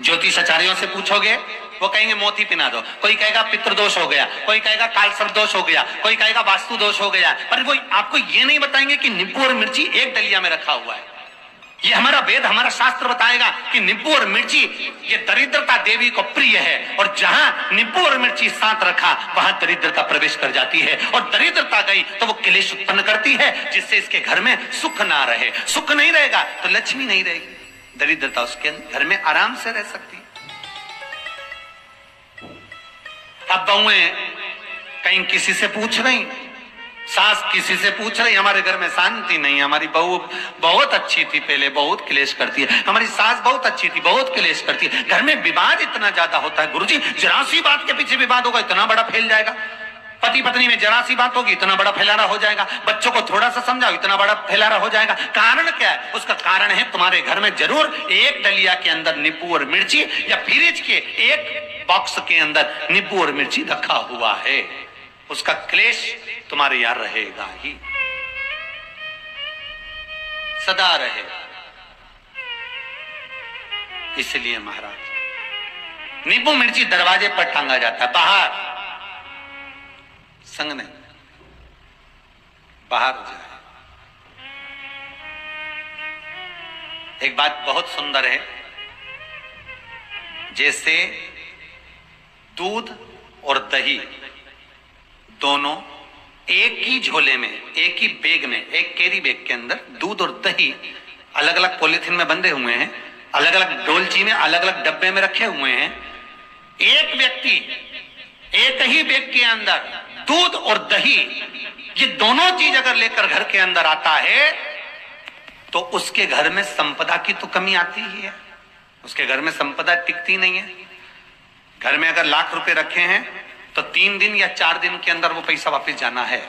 ज्योतिषाचार्यों से पूछोगे, वो कहेंगे मोती पिना दो, कोई कहेगा पितृदोष हो गया, कोई कहेगा कालसर्प दोष हो गया, कोई कहेगा वास्तु दोष हो गया, पर वो आपको ये नहीं बताएंगे कि नींबू और मिर्ची एक डलिया में रखा हुआ है। ये हमारा वेद, हमारा शास्त्र बताएगा कि नींबू और मिर्ची ये दरिद्रता देवी को प्रिय है, और जहां नींबू और मिर्ची साथ रखा वहां दरिद्रता प्रवेश कर जाती है, और दरिद्रता गई तो वो क्लेश उत्पन्न करती है जिससे इसके घर में सुख ना रहे। सुख नहीं रहेगा तो लक्ष्मी नहीं रहेगी, दरिद्रता उसके घर में आराम से रह सकती है। अब बहुएं कहीं किसी से पूछ रही, सास किसी से पूछ रही, हमारे घर में शांति नहीं, हमारी बहू बहुत अच्छी थी पहले, बहुत क्लेश करती है, हमारी सास बहुत अच्छी थी, बहुत क्लेश करती है। घर में विवाद इतना ज्यादा होता है गुरुजी, जरा सी बात के पीछे विवाद होगा इतना बड़ा फैल जाएगा, पति पत्नी में जरा सी बात होगी इतना बड़ा फैलाना हो जाएगा, बच्चों को थोड़ा सा समझाओ इतना बड़ा फैलाना हो जाएगा। कारण क्या है? उसका कारण है तुम्हारे घर में जरूर एक डलिया के अंदर नींबू और मिर्ची या फ्रिज के एक बॉक्स के अंदर नींबू और मिर्ची रखा हुआ है, उसका क्लेश तुम्हारे यहां रहेगा ही, सदा रहेगा। इसलिए महाराज नींबू मिर्ची दरवाजे पर टांगा जाता है, बाहर संग नहीं, बाहर जाए। एक बात बहुत सुंदर है, जैसे दूध और दही दोनों एक ही झोले में, एक ही बैग में, एक कैरी बैग के अंदर दूध और दही अलग अलग पॉलिथीन में बंधे हुए हैं, अलग अलग डोलची में, अलग अलग डब्बे में रखे हुए हैं। एक व्यक्ति एक ही बैग के अंदर दूध और दही, ये दोनों चीज अगर लेकर घर के अंदर आता है तो उसके घर में संपदा की तो कमी आती ही है, उसके घर में संपदा टिकती नहीं है। घर में अगर लाख रुपए रखे हैं तो 3 दिन या 4 दिन के अंदर वो पैसा वापस जाना है।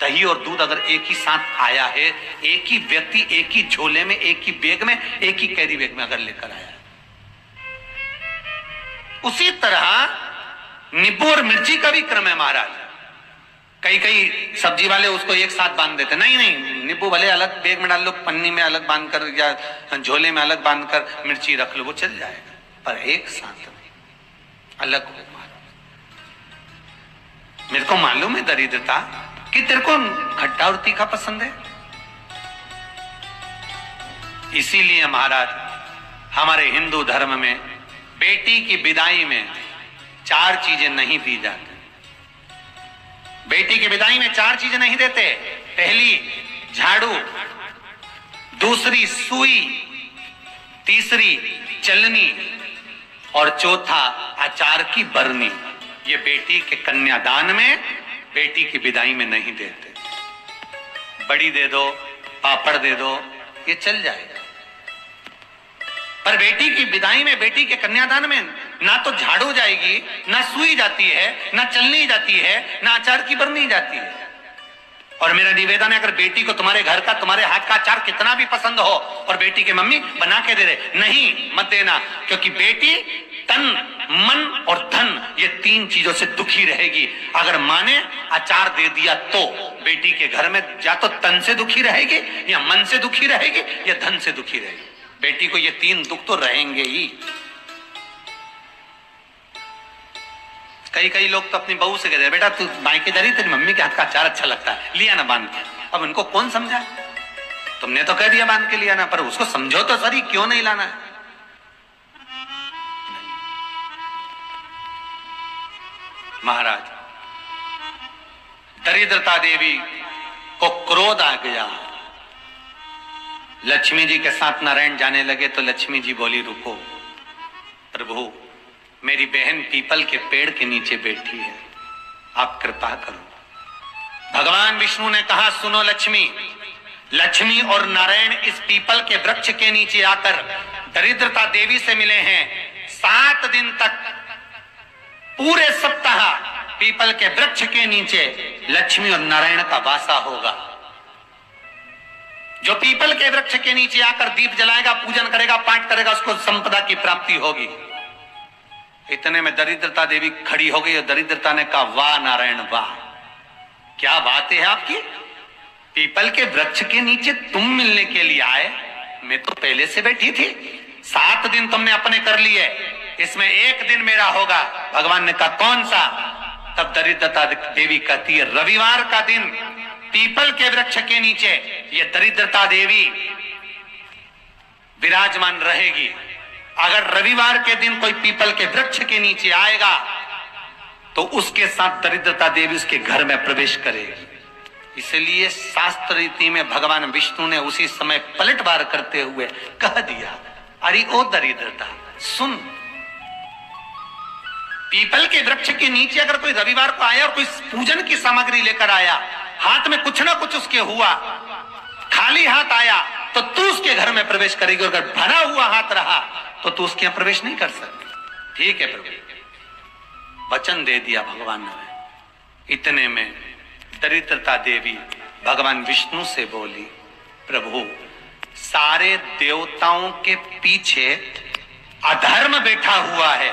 दही और दूध अगर एक ही साथ आया है, एक ही व्यक्ति एक ही झोले में, एक ही बैग में, एक ही कैरी बैग में अगर लेकर आया है, उसी तरह नींबू और मिर्ची का भी क्रम है महाराज। कई कई सब्जी वाले उसको एक साथ बांध देते, नहीं नहीं, नींबू भले अलग बैग में डाल लो, पन्नी में अलग बांध कर या झोले में अलग बांध कर मिर्ची रख लो, वो चल जाएगा, पर एक साथ नहीं, अलग हो। मेरे को मालूम है दरिद्रता कि तेरे को खट्टा और तीखा पसंद है, इसीलिए महाराज हमारे हिंदू धर्म में बेटी की विदाई में 4 चीजें नहीं दी जाती। बेटी की विदाई में 4 चीजें नहीं देते। पहली झाड़ू, दूसरी सुई, तीसरी चलनी और चौथा अचार की बरनी। ये बेटी के कन्यादान में, बेटी की विदाई में नहीं देते। बड़ी दे दो, पापड़ दे दो, ये चल जाएगा, पर बेटी की विदाई में, बेटी के कन्यादान में ना तो झाड़ू जाएगी, ना सुई जाती है, ना चलनी जाती है, ना अचार की बरनी जाती है। और मेरा निवेदन है, अगर बेटी को तुम्हारे घर का, तुम्हारे हाथ का अचार कितना भी पसंद हो और बेटी के मम्मी बना के दे दे, नहीं मत देना, क्योंकि बेटी तन, मन और धन, ये 3 चीजों से दुखी रहेगी। अगर माँ ने अचार दे दिया तो बेटी के घर में या तो तन से दुखी रहेगी, या मन से दुखी रहेगी, या धन से दुखी रहेगी। बेटी को ये 3 दुख तो रहेंगे ही। कई कई लोग तो अपनी बहू से कहते हैं, बेटा तू मायके जा रही, तेरी मम्मी के हाथ का अचार अच्छा लगता है, लिया ना बांध के। अब उनको कौन समझा, तुमने तो कह दिया बांध के लिया ना, पर उसको समझो तो सही, क्यों नहीं लाना है। महाराज दरिद्रता देवी को क्रोध आ गया, लक्ष्मी जी के साथ नारायण जाने लगे तो लक्ष्मी जी बोली, रुको प्रभु, मेरी बहन पीपल के पेड़ के नीचे बैठी है, आप कृपा करो। भगवान विष्णु ने कहा, सुनो लक्ष्मी, लक्ष्मी और नारायण इस पीपल के वृक्ष के नीचे आकर दरिद्रता देवी से मिले हैं। 7 दिन तक पूरे सप्ताह पीपल के वृक्ष के नीचे लक्ष्मी और नारायण का वासा होगा। जो पीपल के वृक्ष के नीचे आकर दीप जलाएगा, पूजन करेगा, पाठ करेगा, उसको संपदा की प्राप्ति होगी। इतने में दरिद्रता देवी खड़ी हो गई और दरिद्रता ने कहा, वाह नारायण वाह, क्या बात है आपकी, पीपल के वृक्ष के नीचे तुम मिलने के लिए आए, मैं तो पहले से बैठी थी। 7 दिन तुमने अपने कर लिए, इसमें 1 दिन मेरा होगा। भगवान ने कहा, कौन सा? तब दरिद्रता देवी कहती है, रविवार का दिन पीपल के वृक्ष के नीचे ये दरिद्रता देवी विराजमान रहेगी। अगर रविवार के दिन कोई पीपल के वृक्ष के नीचे आएगा तो उसके साथ दरिद्रता देवी उसके घर में प्रवेश करेगी। इसलिए शास्त्र रीति में भगवान विष्णु ने उसी समय पलटवार करते हुए कह दिया, अरे ओ दरिद्रता सुन, पीपल के वृक्ष के नीचे अगर कोई रविवार को आया और कोई पूजन की सामग्री लेकर आया, हाथ में कुछ ना कुछ उसके हुआ, खाली हाथ आया, तो तू उसके घर में प्रवेश करेगी, और अगर भरा हुआ हाथ रहा तो तू उसके यहां प्रवेश नहीं कर सकती। ठीक है प्रभु, वचन दे दिया भगवान ने। इतने में दरिद्रता देवी भगवान विष्णु से बोली, प्रभु सारे देवताओं के पीछे अधर्म बैठा हुआ है,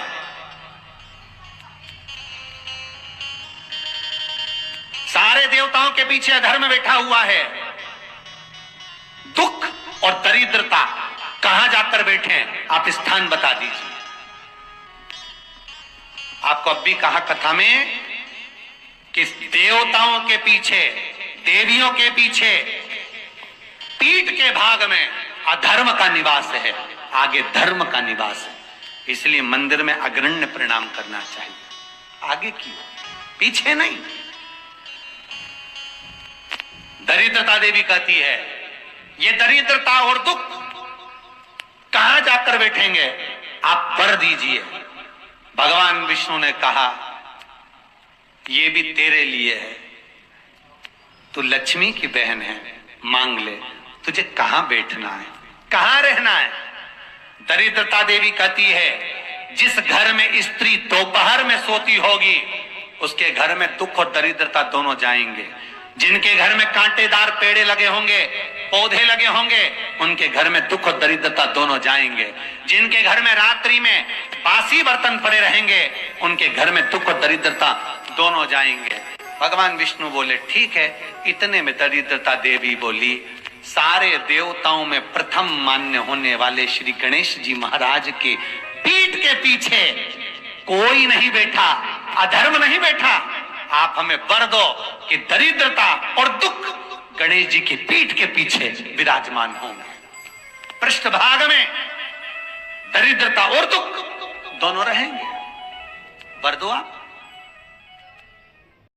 सारे देवताओं के पीछे अधर्म बैठा हुआ है, दुख और दरिद्रता कहां जाकर बैठे हैं, आप स्थान बता दीजिए। आपको अब भी कहा कथा में कि देवताओं के पीछे, देवियों के पीछे, पीठ के भाग में अधर्म का निवास है, आगे धर्म का निवास है। इसलिए मंदिर में अग्रण्य प्रणाम करना चाहिए, आगे की पीछे नहीं। दरिद्रता देवी कहती है ये दरिद्रता और दुख कहां जाकर बैठेंगे, आप वर दीजिए। भगवान विष्णु ने कहा ये भी तेरे लिए है, तू लक्ष्मी की बहन है, मांग ले, तुझे कहां बैठना है, कहां रहना है। दरिद्रता देवी कहती है जिस घर में स्त्री दोपहर में सोती होगी उसके घर में दुख और दरिद्रता दोनों जाएंगे। जिनके घर में कांटेदार पेड़े लगे होंगे, पौधे लगे होंगे, उनके घर में दुख और दरिद्रता दोनों जाएंगे। जिनके घर में रात्रि में बासी बर्तन पड़े रहेंगे, उनके घर में दुख और दरिद्रता दोनों जाएंगे। भगवान विष्णु बोले ठीक है। इतने में दरिद्रता देवी बोली सारे देवताओं में प्रथम मान्य होने वाले श्री गणेश जी महाराज के पीठ के पीछे कोई नहीं बैठा, अधर्म नहीं बैठा। आप हमें वर दो कि दरिद्रता और दुख गणेश जी की पीठ के पीछे विराजमान होंगे, पृष्ठभाग में दरिद्रता और दुख दोनों रहेंगे, वर दो आप।